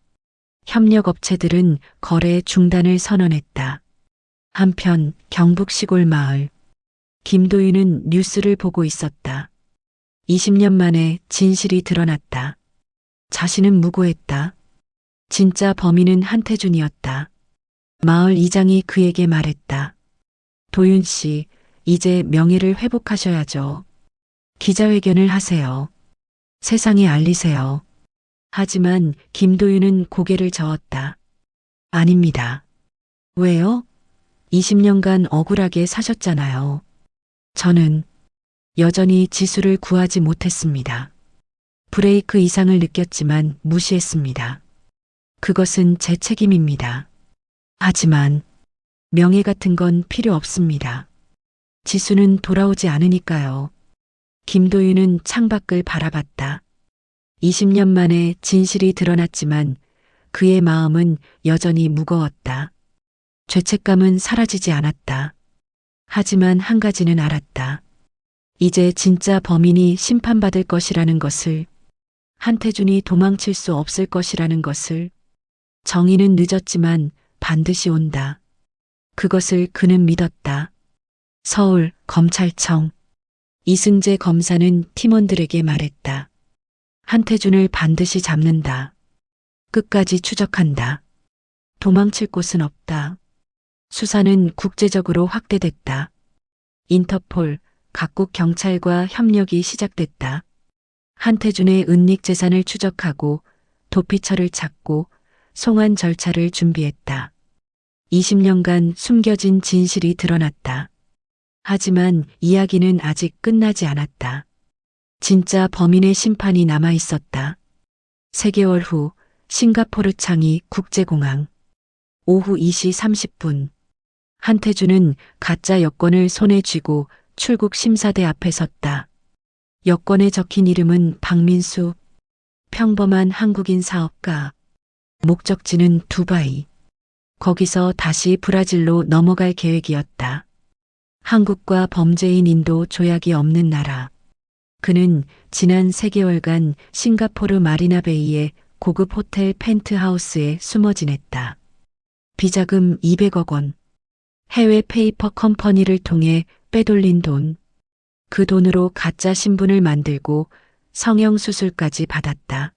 A: 협력업체들은 거래 중단을 선언했다. 한편 경북 시골 마을. 김도윤은 뉴스를 보고 있었다. 20년 만에 진실이 드러났다. 자신은 무고했다. 진짜 범인은 한태준이었다. 마을 이장이 그에게 말했다. 도윤 씨, 이제 명예를 회복하셔야죠. 기자회견을 하세요. 세상에 알리세요. 하지만 김도윤은 고개를 저었다. 아닙니다. 왜요? 20년간 억울하게 사셨잖아요. 저는 여전히 지수를 구하지 못했습니다. 브레이크 이상을 느꼈지만 무시했습니다. 그것은 제 책임입니다. 하지만 명예 같은 건 필요 없습니다. 지수는 돌아오지 않으니까요. 김도윤은 창밖을 바라봤다. 20년 만에 진실이 드러났지만 그의 마음은 여전히 무거웠다. 죄책감은 사라지지 않았다. 하지만 한 가지는 알았다. 이제 진짜 범인이 심판받을 것이라는 것을, 한태준이 도망칠 수 없을 것이라는 것을. 정의는 늦었지만 반드시 온다. 그것을 그는 믿었다. 서울 검찰청. 이승재 검사는 팀원들에게 말했다. 한태준을 반드시 잡는다. 끝까지 추적한다. 도망칠 곳은 없다. 수사는 국제적으로 확대됐다. 인터폴, 각국 경찰과 협력이 시작됐다. 한태준의 은닉 재산을 추적하고 도피처를 찾고 송환 절차를 준비했다. 20년간 숨겨진 진실이 드러났다. 하지만 이야기는 아직 끝나지 않았다. 진짜 범인의 심판이 남아 있었다. 3개월 후 싱가포르 창이 국제공항. 오후 2시 30분. 한태준은 가짜 여권을 손에 쥐고 출국 심사대 앞에 섰다. 여권에 적힌 이름은 박민수. 평범한 한국인 사업가. 목적지는 두바이. 거기서 다시 브라질로 넘어갈 계획이었다. 한국과 범죄인 인도 조약이 없는 나라. 그는 지난 3개월간 싱가포르 마리나베이의 고급 호텔 펜트하우스에 숨어 지냈다. 비자금 200억 원. 해외 페이퍼 컴퍼니를 통해 빼돌린 돈. 그 돈으로 가짜 신분을 만들고 성형수술까지 받았다.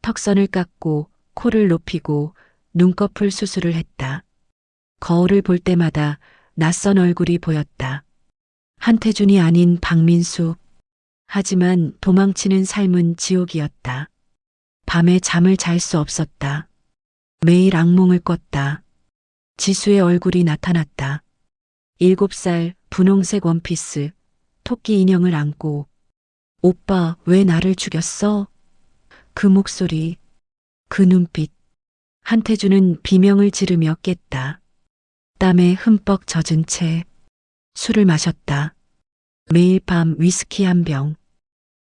A: 턱선을 깎고 코를 높이고 눈꺼풀 수술을 했다. 거울을 볼 때마다 낯선 얼굴이 보였다. 한태준이 아닌 박민수. 하지만 도망치는 삶은 지옥이었다. 밤에 잠을 잘 수 없었다. 매일 악몽을 꿨다. 지수의 얼굴이 나타났다. 7살 분홍색 원피스, 토끼 인형을 안고 오빠 왜 나를 죽였어? 그 목소리, 그 눈빛. 한태준은 비명을 지르며 깼다. 땀에 흠뻑 젖은 채 술을 마셨다. 매일 밤 위스키 한 병.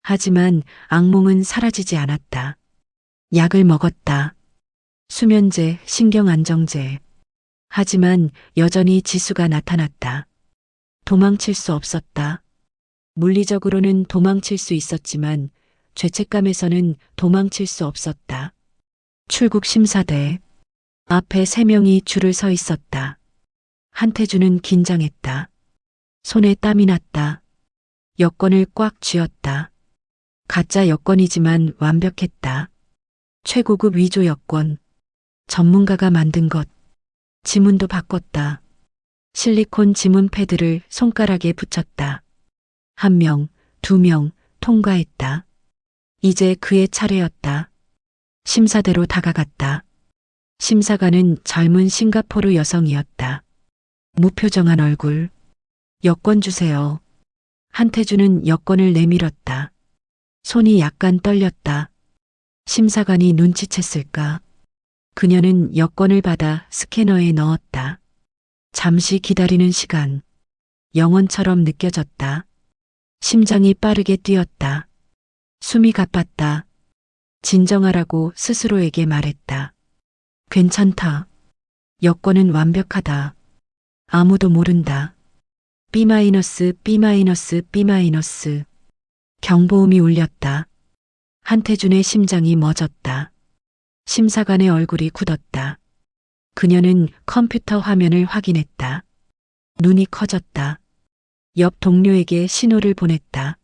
A: 하지만 악몽은 사라지지 않았다. 약을 먹었다. 수면제, 신경안정제. 하지만 여전히 지수가 나타났다. 도망칠 수 없었다. 물리적으로는 도망칠 수 있었지만 죄책감에서는 도망칠 수 없었다. 출국 심사대. 앞에 3명이 줄을 서 있었다. 한태준은 긴장했다. 손에 땀이 났다. 여권을 꽉 쥐었다. 가짜 여권이지만 완벽했다. 최고급 위조 여권. 전문가가 만든 것. 지문도 바꿨다. 실리콘 지문 패드를 손가락에 붙였다. 1명, 2명 통과했다. 이제 그의 차례였다. 심사대로 다가갔다. 심사관은 젊은 싱가포르 여성이었다. 무표정한 얼굴. 여권 주세요. 한태준은 여권을 내밀었다. 손이 약간 떨렸다. 심사관이 눈치챘을까? 그녀는 여권을 받아 스캐너에 넣었다. 잠시 기다리는 시간. 영원처럼 느껴졌다. 심장이 빠르게 뛰었다. 숨이 가빴다. 진정하라고 스스로에게 말했다. 괜찮다. 여권은 완벽하다. 아무도 모른다. B-, B-. 경보음이 울렸다. 한태준의 심장이 멎었다. 심사관의 얼굴이 굳었다. 그녀는 컴퓨터 화면을 확인했다. 눈이 커졌다. 옆 동료에게 신호를 보냈다.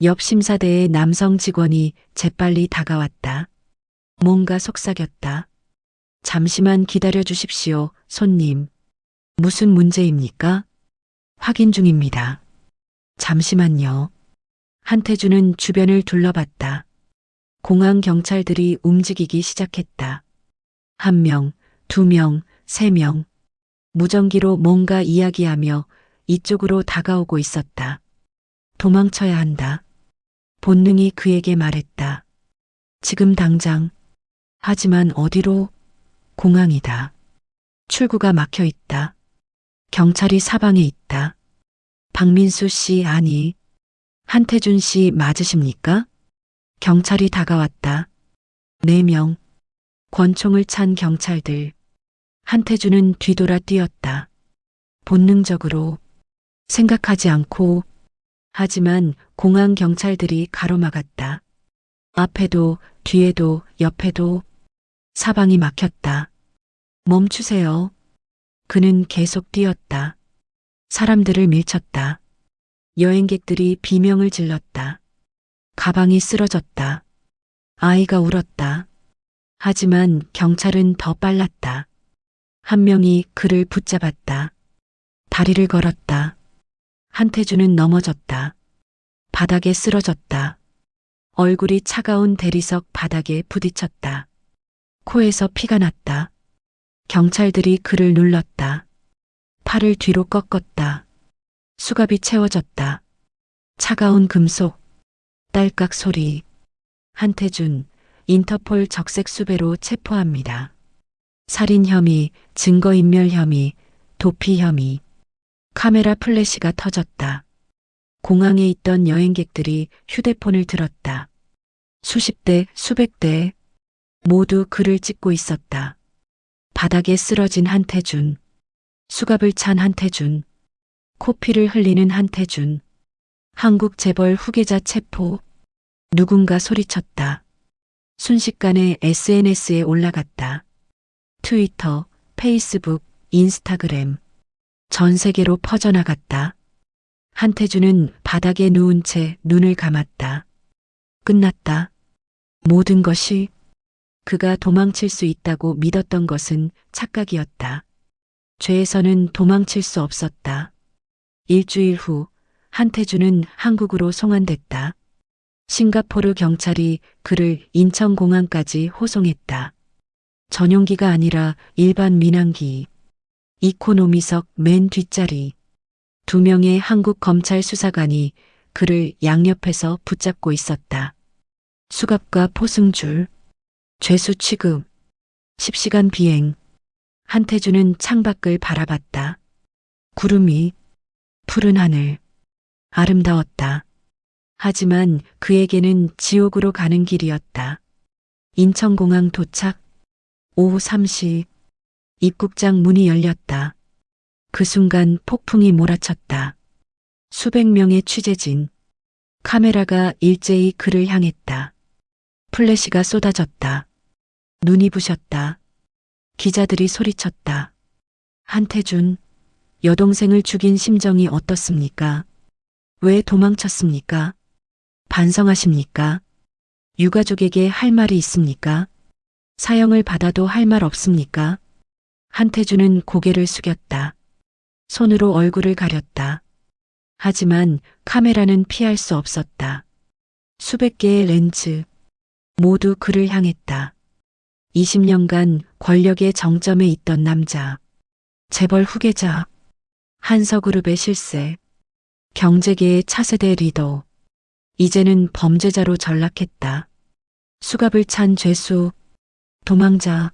A: 옆 심사대의 남성 직원이 재빨리 다가왔다. 뭔가 속삭였다. 잠시만 기다려 주십시오, 손님. 무슨 문제입니까? 확인 중입니다. 잠시만요. 한태준은 주변을 둘러봤다. 공항 경찰들이 움직이기 시작했다. 1명, 2명, 3명. 무전기로 뭔가 이야기하며 이쪽으로 다가오고 있었다. 도망쳐야 한다. 본능이 그에게 말했다. 지금 당장. 하지만 어디로? 공항이다. 출구가 막혀 있다. 경찰이 사방에 있다. 박민수 씨 아니. 한태준 씨 맞으십니까? 경찰이 다가왔다. 4명. 권총을 찬 경찰들. 한태준은 뒤돌아 뛰었다. 본능적으로. 생각하지 않고. 하지만 공항 경찰들이 가로막았다. 앞에도 뒤에도 옆에도 사방이 막혔다. 멈추세요. 그는 계속 뛰었다. 사람들을 밀쳤다. 여행객들이 비명을 질렀다. 가방이 쓰러졌다. 아이가 울었다. 하지만 경찰은 더 빨랐다. 한 명이 그를 붙잡았다. 다리를 걸었다. 한태준은 넘어졌다. 바닥에 쓰러졌다. 얼굴이 차가운 대리석 바닥에 부딪혔다. 코에서 피가 났다. 경찰들이 그를 눌렀다. 팔을 뒤로 꺾었다. 수갑이 채워졌다. 차가운 금속, 딸깍 소리. 한태준, 인터폴 적색 수배로 체포합니다. 살인 혐의, 증거인멸 혐의, 도피 혐의. 카메라 플래시가 터졌다. 공항에 있던 여행객들이 휴대폰을 들었다. 수십 대, 수백 대 모두 그를 찍고 있었다. 바닥에 쓰러진 한태준, 수갑을 찬 한태준, 코피를 흘리는 한태준, 한국 재벌 후계자 체포. 누군가 소리쳤다. 순식간에 SNS에 올라갔다. 트위터, 페이스북, 인스타그램. 전 세계로 퍼져나갔다. 한태준은 바닥에 누운 채 눈을 감았다. 끝났다. 모든 것이 그가 도망칠 수 있다고 믿었던 것은 착각이었다. 죄에서는 도망칠 수 없었다. 일주일 후 한태준은 한국으로 송환됐다. 싱가포르 경찰이 그를 인천공항까지 호송했다. 전용기가 아니라 일반 민항기. 이코노미석 맨 뒷자리. 2명의 한국 검찰 수사관이 그를 양옆에서 붙잡고 있었다. 수갑과 포승줄, 죄수 취급, 10시간 비행. 한태준은 창밖을 바라봤다. 구름이, 푸른 하늘, 아름다웠다. 하지만 그에게는 지옥으로 가는 길이었다. 인천공항 도착, 오후 3시, 입국장 문이 열렸다. 그 순간 폭풍이 몰아쳤다. 수백 명의 취재진, 카메라가 일제히 그를 향했다. 플래시가 쏟아졌다. 눈이 부셨다. 기자들이 소리쳤다. 한태준, 여동생을 죽인 심정이 어떻습니까? 왜 도망쳤습니까? 반성하십니까? 유가족에게 할 말이 있습니까? 사형을 받아도 할 말 없습니까? 한태준은 고개를 숙였다. 손으로 얼굴을 가렸다. 하지만 카메라는 피할 수 없었다. 수백 개의 렌즈, 모두 그를 향했다. 20년간 권력의 정점에 있던 남자, 재벌 후계자, 한서그룹의 실세, 경제계의 차세대 리더, 이제는 범죄자로 전락했다. 수갑을 찬 죄수, 도망자,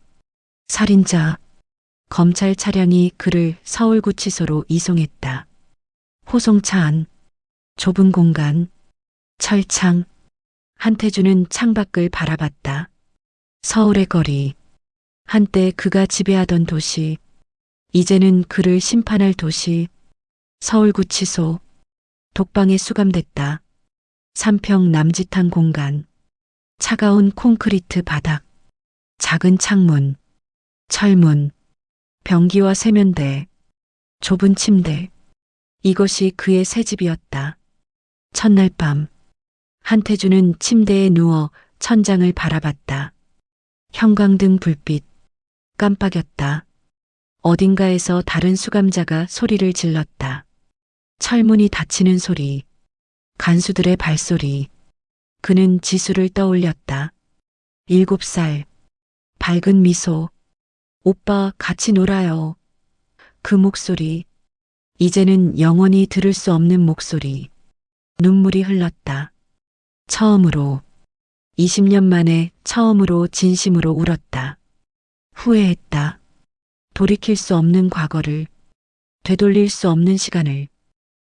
A: 살인자. 검찰 차량이 그를 서울구치소로 이송했다. 호송차 안, 좁은 공간, 철창. 한태준은 창밖을 바라봤다. 서울의 거리, 한때 그가 지배하던 도시, 이제는 그를 심판할 도시, 서울구치소. 독방에 수감됐다. 3평 남짓한 공간, 차가운 콘크리트 바닥, 작은 창문, 철문, 변기와 세면대, 좁은 침대. 이것이 그의 새 집이었다. 첫날 밤, 한태준은 침대에 누워 천장을 바라봤다. 형광등 불빛, 깜빡였다. 어딘가에서 다른 수감자가 소리를 질렀다. 철문이 닫히는 소리, 간수들의 발소리. 그는 지수를 떠올렸다. 7살, 밝은 미소. 오빠 같이 놀아요. 그 목소리, 이제는 영원히 들을 수 없는 목소리. 눈물이 흘렀다. 처음으로, 20년 만에 처음으로 진심으로 울었다. 후회했다. 돌이킬 수 없는 과거를, 되돌릴 수 없는 시간을.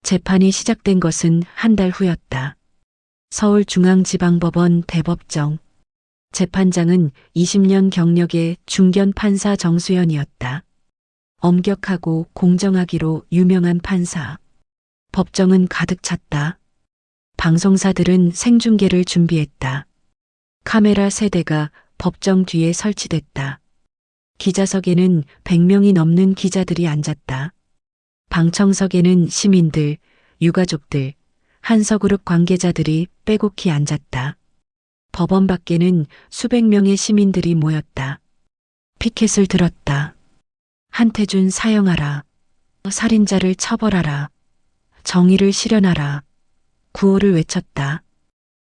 A: 재판이 시작된 것은 한 달 후였다. 서울중앙지방법원 대법정. 재판장은 20년 경력의 중견 판사 정수연이었다. 엄격하고 공정하기로 유명한 판사. 법정은 가득 찼다. 방송사들은 생중계를 준비했다. 카메라 3대가 법정 뒤에 설치됐다. 기자석에는 100명이 넘는 기자들이 앉았다. 방청석에는 시민들, 유가족들, 한서그룹 관계자들이 빼곡히 앉았다. 법원 밖에는 수백 명의 시민들이 모였다. 피켓을 들었다. 한태준 사형하라. 살인자를 처벌하라. 정의를 실현하라. 구호를 외쳤다.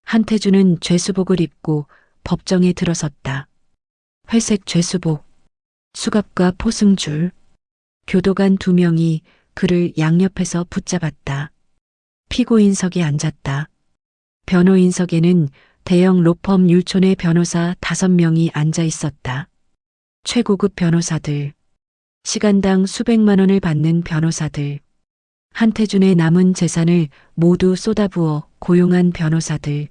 A: 한태준은 죄수복을 입고 법정에 들어섰다. 회색 죄수복, 수갑과 포승줄, 교도관 2명이 그를 양옆에서 붙잡았다. 피고인석에 앉았다. 변호인석에는 대형 로펌 율촌의 변호사 5명이 앉아 있었다. 최고급 변호사들, 시간당 수백만 원을 받는 변호사들, 한태준의 남은 재산을 모두 쏟아부어 고용한 변호사들,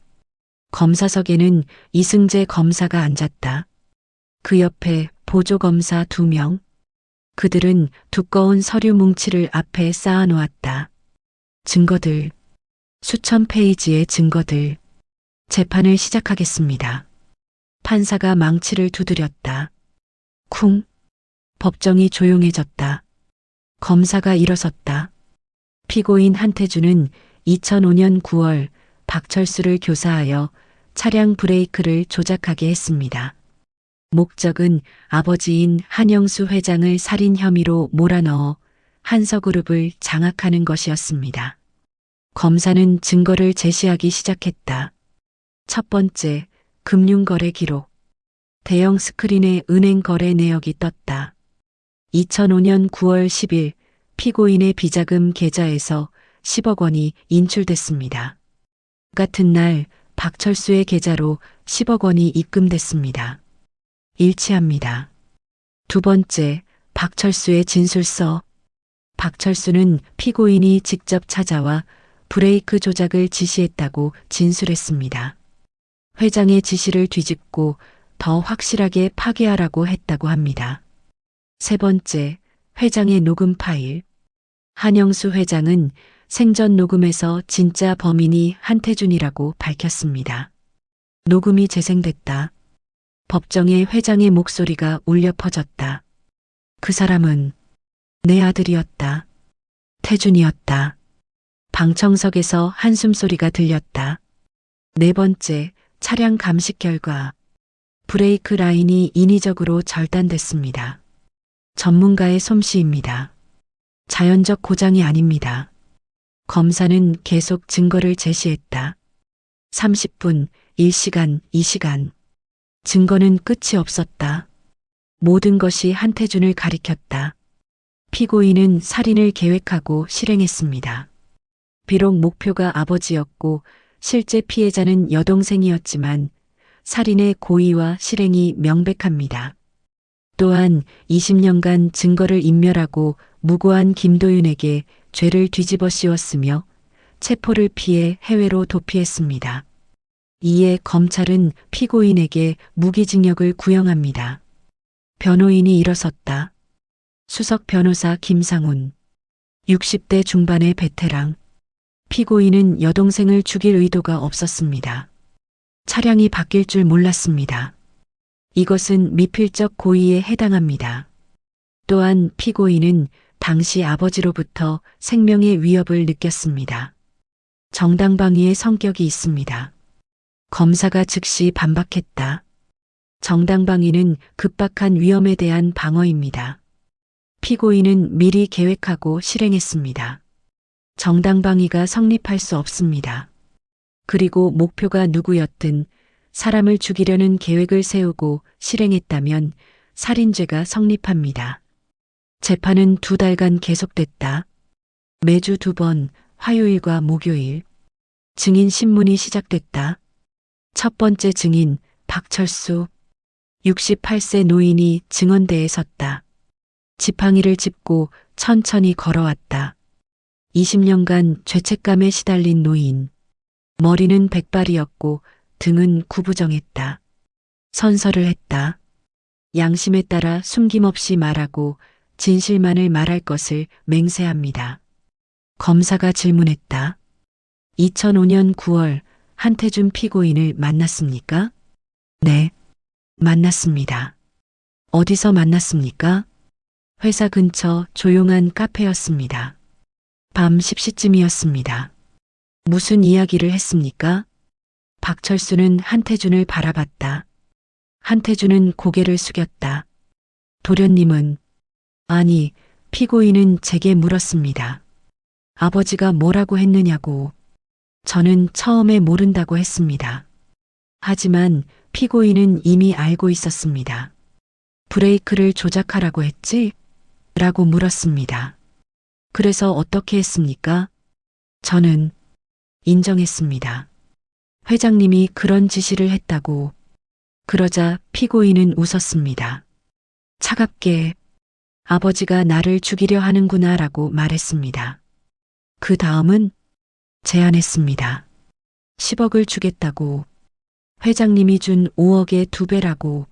A: 검사석에는 이승재 검사가 앉았다. 그 옆에 보조검사 2명. 그들은 두꺼운 서류 뭉치를 앞에 쌓아놓았다. 증거들, 수천 페이지의 증거들. 재판을 시작하겠습니다. 판사가 망치를 두드렸다. 쿵. 법정이 조용해졌다. 검사가 일어섰다. 피고인 한태준은 2005년 9월 박철수를 교사하여 차량 브레이크를 조작하게 했습니다. 목적은 아버지인 한영수 회장을 살인 혐의로 몰아넣어 한서그룹을 장악하는 것이었습니다. 검사는 증거를 제시하기 시작했다. 첫 번째, 금융거래 기록. 대형 스크린에 은행 거래 내역이 떴다. 2005년 9월 10일 피고인의 비자금 계좌에서 10억 원이 인출됐습니다. 같은 날 박철수의 계좌로 10억 원이 입금됐습니다. 일치합니다. 두 번째, 박철수의 진술서. 박철수는 피고인이 직접 찾아와 브레이크 조작을 지시했다고 진술했습니다. 회장의 지시를 뒤집고 더 확실하게 파괴하라고 했다고 합니다. 세 번째, 회장의 녹음 파일. 한영수 회장은 생전 녹음에서 진짜 범인이 한태준이라고 밝혔습니다. 녹음이 재생됐다. 법정에 회장의 목소리가 울려 퍼졌다. 그 사람은 내 아들이었다. 태준이었다. 방청석에서 한숨소리가 들렸다. 네 번째, 차량 감식 결과. 브레이크 라인이 인위적으로 절단됐습니다. 전문가의 솜씨입니다. 자연적 고장이 아닙니다. 검사는 계속 증거를 제시했다. 30분, 1시간, 2시간. 증거는 끝이 없었다. 모든 것이 한태준을 가리켰다. 피고인은 살인을 계획하고 실행했습니다. 비록 목표가 아버지였고 실제 피해자는 여동생이었지만 살인의 고의와 실행이 명백합니다. 또한 20년간 증거를 인멸하고 무고한 김도윤에게 죄를 뒤집어 씌웠으며 체포를 피해 해외로 도피했습니다. 이에 검찰은 피고인에게 무기징역을 구형합니다. 변호인이 일어섰다. 수석 변호사 김상훈. 60대 중반의 베테랑. 피고인은 여동생을 죽일 의도가 없었습니다. 차량이 바뀔 줄 몰랐습니다. 이것은 미필적 고의에 해당합니다. 또한 피고인은 당시 아버지로부터 생명의 위협을 느꼈습니다. 정당방위의 성격이 있습니다. 검사가 즉시 반박했다. 정당방위는 급박한 위험에 대한 방어입니다. 피고인은 미리 계획하고 실행했습니다. 정당방위가 성립할 수 없습니다. 그리고 목표가 누구였든 사람을 죽이려는 계획을 세우고 실행했다면 살인죄가 성립합니다. 재판은 2달간 계속됐다. 매주 2번, 화요일과 목요일. 증인 신문이 시작됐다. 첫 번째 증인, 박철수. 68세 노인이 증언대에 섰다. 지팡이를 짚고 천천히 걸어왔다. 20년간 죄책감에 시달린 노인. 머리는 백발이었고 등은 구부정했다. 선서를 했다. 양심에 따라 숨김없이 말하고 진실만을 말할 것을 맹세합니다. 검사가 질문했다. 2005년 9월 한태준 피고인을 만났습니까? 네, 만났습니다. 어디서 만났습니까? 회사 근처 조용한 카페였습니다. 밤 10시쯤이었습니다. 무슨 이야기를 했습니까? 박철수는 한태준을 바라봤다. 한태준은 고개를 숙였다. 도련님은, 아니, 피고인은 제게 물었습니다. 아버지가 뭐라고 했느냐고. 저는 처음에 모른다고 했습니다. 하지만 피고인은 이미 알고 있었습니다. 브레이크를 조작하라고 했지? 라고 물었습니다. 그래서 어떻게 했습니까? 저는 인정했습니다. 회장님이 그런 지시를 했다고. 그러자 피고인은 웃었습니다. 차갑게 아버지가 나를 죽이려 하는구나 라고 말했습니다. 그 다음은 제안했습니다. 10억을 주겠다고. 회장님이 준 5억의 2배라고.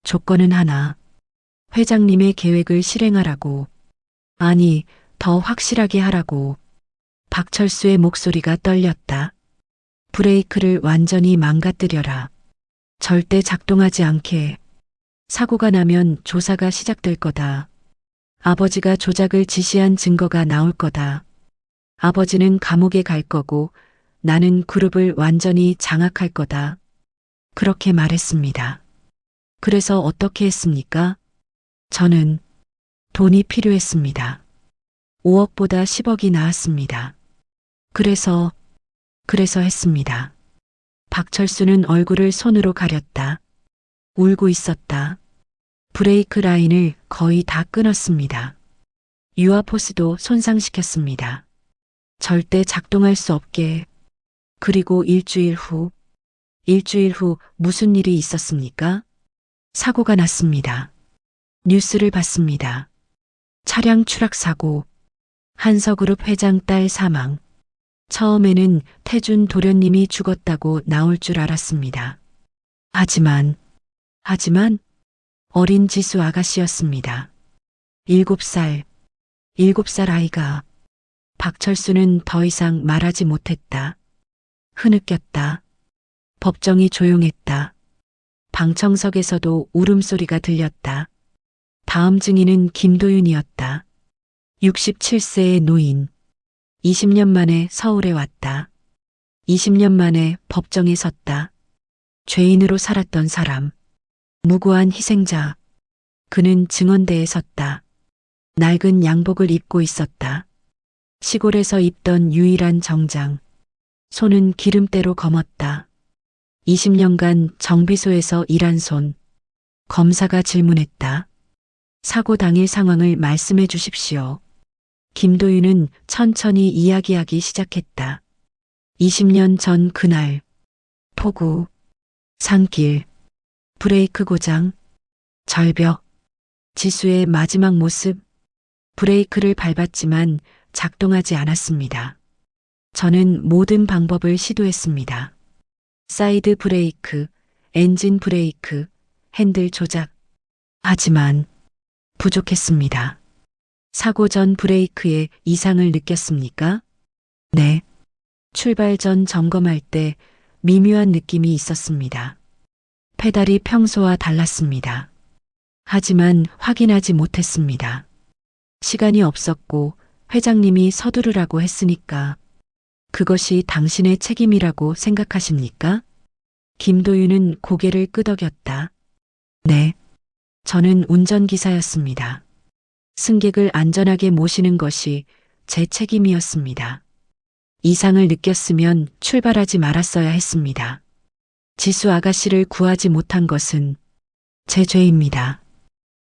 A: 조건은 하나. 회장님의 계획을 실행하라고. 아니, 더 확실하게 하라고. 박철수의 목소리가 떨렸다. 브레이크를 완전히 망가뜨려라. 절대 작동하지 않게. 사고가 나면 조사가 시작될 거다. 아버지가 조작을 지시한 증거가 나올 거다. 아버지는 감옥에 갈 거고 나는 그룹을 완전히 장악할 거다. 그렇게 말했습니다. 그래서 어떻게 했습니까? 저는 돈이 필요했습니다. 5억보다 10억이 나았습니다. 그래서 했습니다. 박철수는 얼굴을 손으로 가렸다. 울고 있었다. 브레이크 라인을 거의 다 끊었습니다. 유아포스도 손상시켰습니다. 절대 작동할 수 없게. 그리고 일주일 후 무슨 일이 있었습니까? 사고가 났습니다. 뉴스를 봤습니다. 차량 추락 사고, 한서그룹 회장 딸 사망. 처음에는 태준 도련님이 죽었다고 나올 줄 알았습니다. 하지만 어린 지수 아가씨였습니다. 7살 아이가. 박철수는 더 이상 말하지 못했다. 흐느꼈다. 법정이 조용했다. 방청석에서도 울음소리가 들렸다. 다음 증인은 김도윤이었다. 67세의 노인. 20년 만에 서울에 왔다. 20년 만에 법정에 섰다. 죄인으로 살았던 사람. 무고한 희생자. 그는 증언대에 섰다. 낡은 양복을 입고 있었다. 시골에서 입던 유일한 정장. 손은 기름때로 검었다. 20년간 정비소에서 일한 손. 검사가 질문했다. 사고 당일 상황을 말씀해 주십시오. 김도윤은 천천히 이야기하기 시작했다. 20년 전 그날. 폭우. 산길. 브레이크 고장. 절벽. 지수의 마지막 모습. 브레이크를 밟았지만 작동하지 않았습니다. 저는 모든 방법을 시도했습니다. 사이드 브레이크, 엔진 브레이크, 핸들 조작. 하지만 부족했습니다. 사고 전 브레이크에 이상을 느꼈습니까? 네. 출발 전 점검할 때 미묘한 느낌이 있었습니다. 페달이 평소와 달랐습니다. 하지만 확인하지 못했습니다. 시간이 없었고 회장님이 서두르라고 했으니까. 그것이 당신의 책임이라고 생각하십니까? 김도윤은 고개를 끄덕였다. 네. 저는 운전기사였습니다. 승객을 안전하게 모시는 것이 제 책임이었습니다. 이상을 느꼈으면 출발하지 말았어야 했습니다. 지수 아가씨를 구하지 못한 것은 제 죄입니다.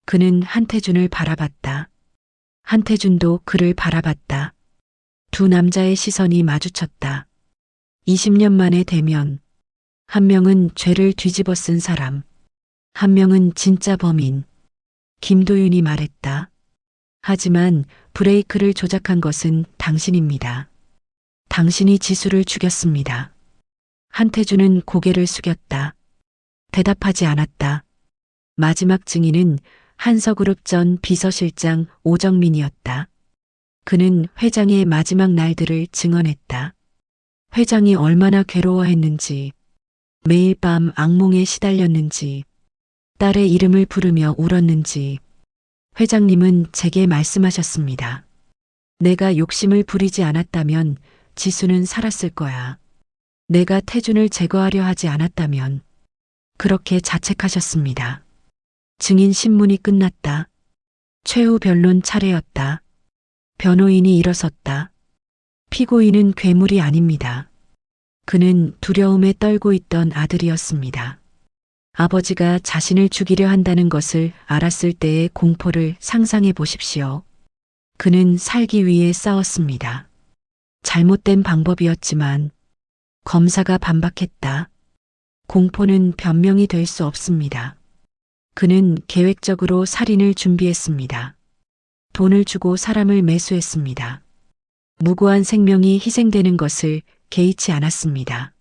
A: 그는 한태준을 바라봤다. 한태준도 그를 바라봤다. 두 남자의 시선이 마주쳤다. 20년 만에 대면. 한 명은 죄를 뒤집어 쓴 사람. 한 명은 진짜 범인. 김도윤이 말했다. 하지만 브레이크를 조작한 것은 당신입니다. 당신이 지수를 죽였습니다. 한태준은 고개를 숙였다. 대답하지 않았다. 마지막 증인은 한서그룹 전 비서실장 오정민이었다. 그는 회장의 마지막 날들을 증언했다. 회장이 얼마나 괴로워했는지, 매일 밤 악몽에 시달렸는지, 딸의 이름을 부르며 울었는지, 회장님은 제게 말씀하셨습니다. 내가 욕심을 부리지 않았다면 지수는 살았을 거야. 내가 태준을 제거하려 하지 않았다면 그렇게 자책하셨습니다. 증인 신문이 끝났다. 최후 변론 차례였다. 변호인이 일어섰다. 피고인은 괴물이 아닙니다. 그는 두려움에 떨고 있던 아들이었습니다. 아버지가 자신을 죽이려 한다는 것을 알았을 때의 공포를 상상해 보십시오. 그는 살기 위해 싸웠습니다. 잘못된 방법이었지만 검사가 반박했다. 공포는 변명이 될 수 없습니다. 그는 계획적으로 살인을 준비했습니다. 돈을 주고 사람을 매수했습니다. 무고한 생명이 희생되는 것을 개의치 않았습니다.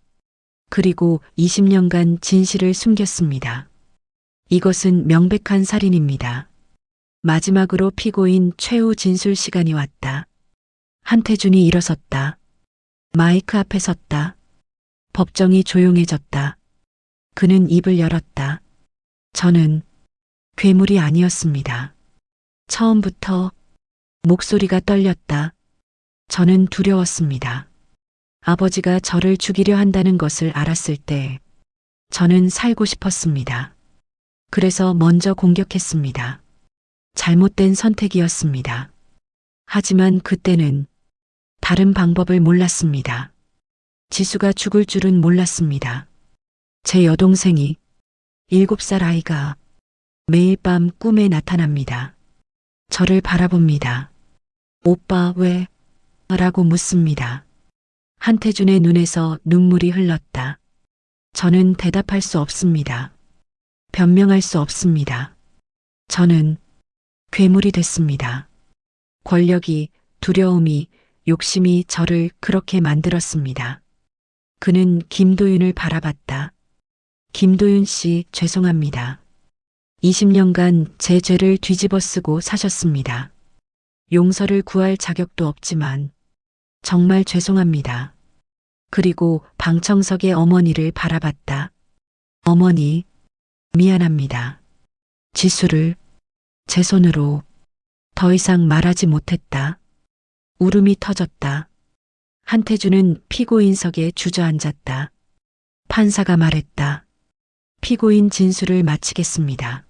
A: 그리고 20년간 진실을 숨겼습니다. 이것은 명백한 살인입니다. 마지막으로 피고인 최후 진술 시간이 왔다. 한태준이 일어섰다. 마이크 앞에 섰다. 법정이 조용해졌다. 그는 입을 열었다. 저는 괴물이 아니었습니다. 처음부터 목소리가 떨렸다. 저는 두려웠습니다. 아버지가 저를 죽이려 한다는 것을 알았을 때 저는 살고 싶었습니다. 그래서 먼저 공격했습니다. 잘못된 선택이었습니다. 하지만 그때는 다른 방법을 몰랐습니다. 지수가 죽을 줄은 몰랐습니다. 제 여동생이 7살 아이가 매일 밤 꿈에 나타납니다. 저를 바라봅니다. 오빠 왜? 라고 묻습니다. 한태준의 눈에서 눈물이 흘렀다. 저는 대답할 수 없습니다. 변명할 수 없습니다. 저는 괴물이 됐습니다. 권력이, 두려움이, 욕심이 저를 그렇게 만들었습니다. 그는 김도윤을 바라봤다. 김도윤 씨, 죄송합니다. 20년간 제 죄를 뒤집어 쓰고 사셨습니다. 용서를 구할 자격도 없지만 정말 죄송합니다. 그리고 방청석의 어머니를 바라봤다. 어머니, 미안합니다. 지수를 제 손으로 더 이상 말하지 못했다. 울음이 터졌다. 한태준은 피고인석에 주저앉았다. 판사가 말했다. 피고인 진술을 마치겠습니다.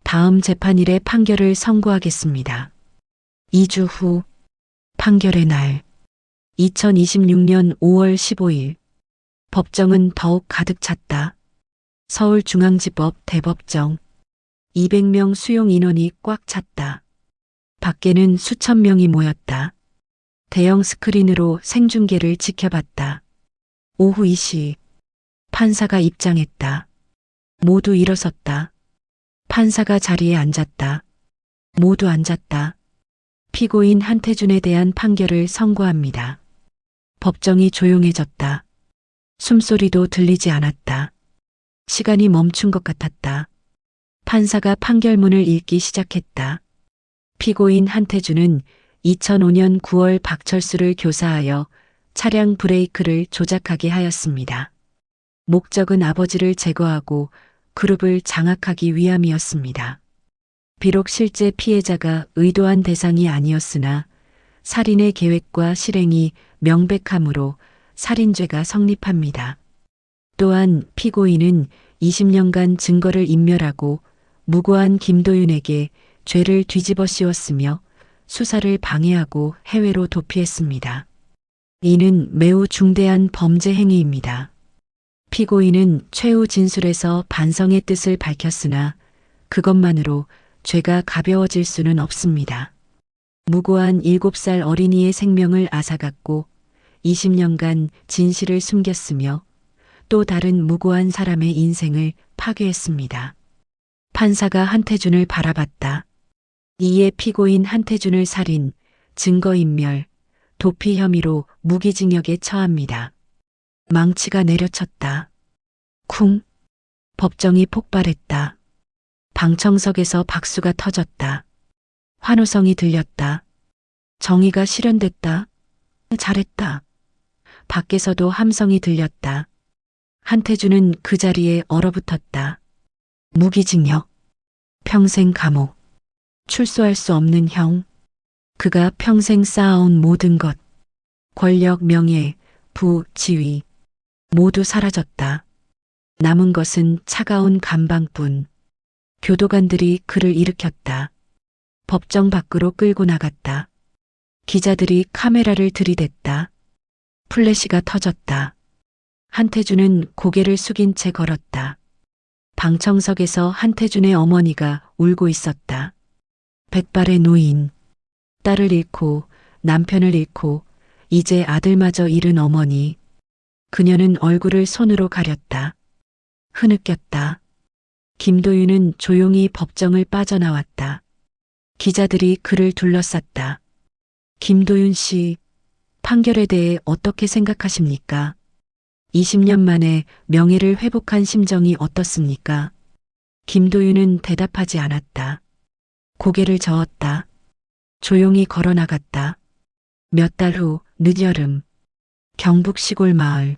A: 다음 재판일에 판결을 선고하겠습니다. 2주 후 판결의 날 2026년 5월 15일 법정은 더욱 가득 찼다. 서울중앙지법 대법정 200명 수용 인원이 꽉 찼다. 밖에는 수천 명이 모였다. 대형 스크린으로 생중계를 지켜봤다. 오후 2시 판사가 입장했다. 모두 일어섰다. 판사가 자리에 앉았다. 모두 앉았다. 피고인 한태준에 대한 판결을 선고합니다. 법정이 조용해졌다. 숨소리도 들리지 않았다. 시간이 멈춘 것 같았다. 판사가 판결문을 읽기 시작했다. 피고인 한태준은 2005년 9월 박철수를 교사하여 차량 브레이크를 조작하게 하였습니다. 목적은 아버지를 제거하고 그룹을 장악하기 위함이었습니다. 비록 실제 피해자가 의도한 대상이 아니었으나 살인의 계획과 실행이 명백하므로 살인죄가 성립합니다. 또한 피고인은 20년간 증거를 인멸하고 무고한 김도윤에게 죄를 뒤집어 씌웠으며 수사를 방해하고 해외로 도피했습니다. 이는 매우 중대한 범죄 행위입니다. 피고인은 최후 진술에서 반성의 뜻을 밝혔으나 그것만으로 죄가 가벼워질 수는 없습니다. 무고한 7살 어린이의 생명을 앗아갔고 20년간 진실을 숨겼으며 또 다른 무고한 사람의 인생을 파괴했습니다. 판사가 한태준을 바라봤다. 이에 피고인 한태준을 살인, 증거인멸, 도피 혐의로 무기징역에 처합니다. 망치가 내려쳤다. 쿵! 법정이 폭발했다. 방청석에서 박수가 터졌다. 환호성이 들렸다. 정의가 실현됐다. 잘했다. 밖에서도 함성이 들렸다. 한태준은 그 자리에 얼어붙었다. 무기징역, 평생 감옥. 출소할 수 없는 형. 그가 평생 쌓아온 모든 것, 권력, 명예, 부, 지위, 모두 사라졌다. 남은 것은 차가운 감방뿐. 교도관들이 그를 일으켰다. 법정 밖으로 끌고 나갔다. 기자들이 카메라를 들이댔다. 플래시가 터졌다. 한태준은 고개를 숙인 채 걸었다. 방청석에서 한태준의 어머니가 울고 있었다. 백발의 노인, 딸을 잃고 남편을 잃고 이제 아들마저 잃은 어머니. 그녀는 얼굴을 손으로 가렸다. 흐느꼈다. 김도윤은 조용히 법정을 빠져나왔다. 기자들이 그를 둘러쌌다. 김도윤 씨, 판결에 대해 어떻게 생각하십니까? 20년 만에 명예를 회복한 심정이 어떻습니까? 김도윤은 대답하지 않았다. 고개를 저었다. 조용히 걸어 나갔다. 몇 달 후 늦여름, 경북 시골 마을.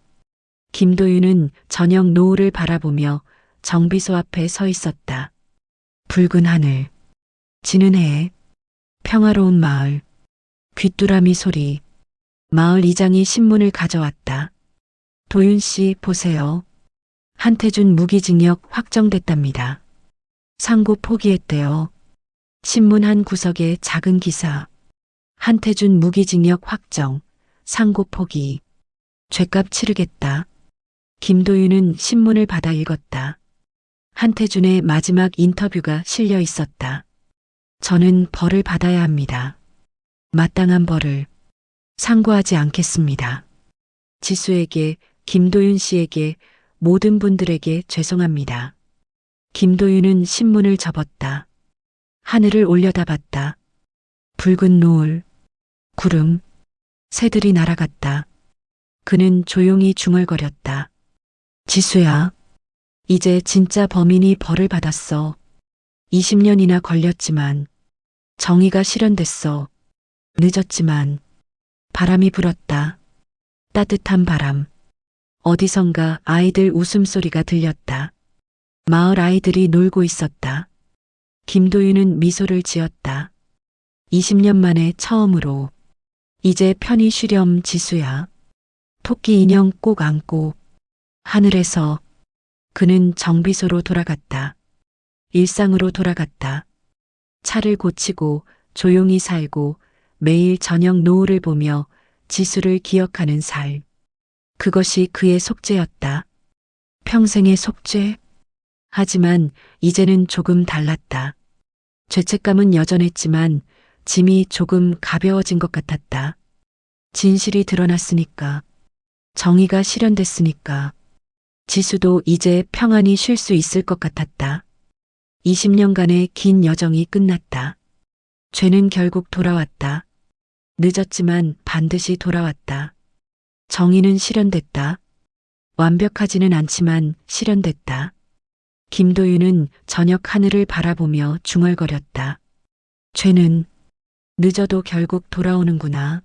A: 김도윤은 저녁 노을을 바라보며 정비소 앞에 서 있었다. 붉은 하늘, 지는 해, 평화로운 마을, 귀뚜라미 소리. 마을 이장이 신문을 가져왔다. 도윤 씨 보세요. 한태준 무기징역 확정됐답니다. 상고 포기했대요. 신문 한 구석에 작은 기사. 한태준 무기징역 확정, 상고 포기. 죗값 치르겠다. 김도윤은 신문을 받아 읽었다. 한태준의 마지막 인터뷰가 실려 있었다. 저는 벌을 받아야 합니다. 마땅한 벌을. 상고하지 않겠습니다. 지수에게, 김도윤 씨에게, 모든 분들에게 죄송합니다. 김도윤은 신문을 접었다. 하늘을 올려다봤다. 붉은 노을, 구름, 새들이 날아갔다. 그는 조용히 중얼거렸다. 지수야, 이제 진짜 범인이 벌을 받았어. 20년이나 걸렸지만 정의가 실현됐어. 늦었지만 바람이 불었다. 따뜻한 바람. 어디선가 아이들 웃음소리가 들렸다. 마을 아이들이 놀고 있었다. 김도윤은 미소를 지었다. 20년 만에 처음으로. 이제 편히 쉬렴 지수야. 토끼 인형 꼭 안고. 하늘에서. 그는 정비소로 돌아갔다. 일상으로 돌아갔다. 차를 고치고 조용히 살고 매일 저녁 노을을 보며 지수를 기억하는 삶. 그것이 그의 속죄였다. 평생의 속죄? 하지만 이제는 조금 달랐다. 죄책감은 여전했지만 짐이 조금 가벼워진 것 같았다. 진실이 드러났으니까. 정의가 실현됐으니까. 지수도 이제 평안히 쉴 수 있을 것 같았다. 20년간의 긴 여정이 끝났다. 죄는 결국 돌아왔다. 늦었지만 반드시 돌아왔다. 정의는 실현됐다. 완벽하지는 않지만 실현됐다. 김도윤은 저녁 하늘을 바라보며 중얼거렸다. 죄는 늦어도 결국 돌아오는구나.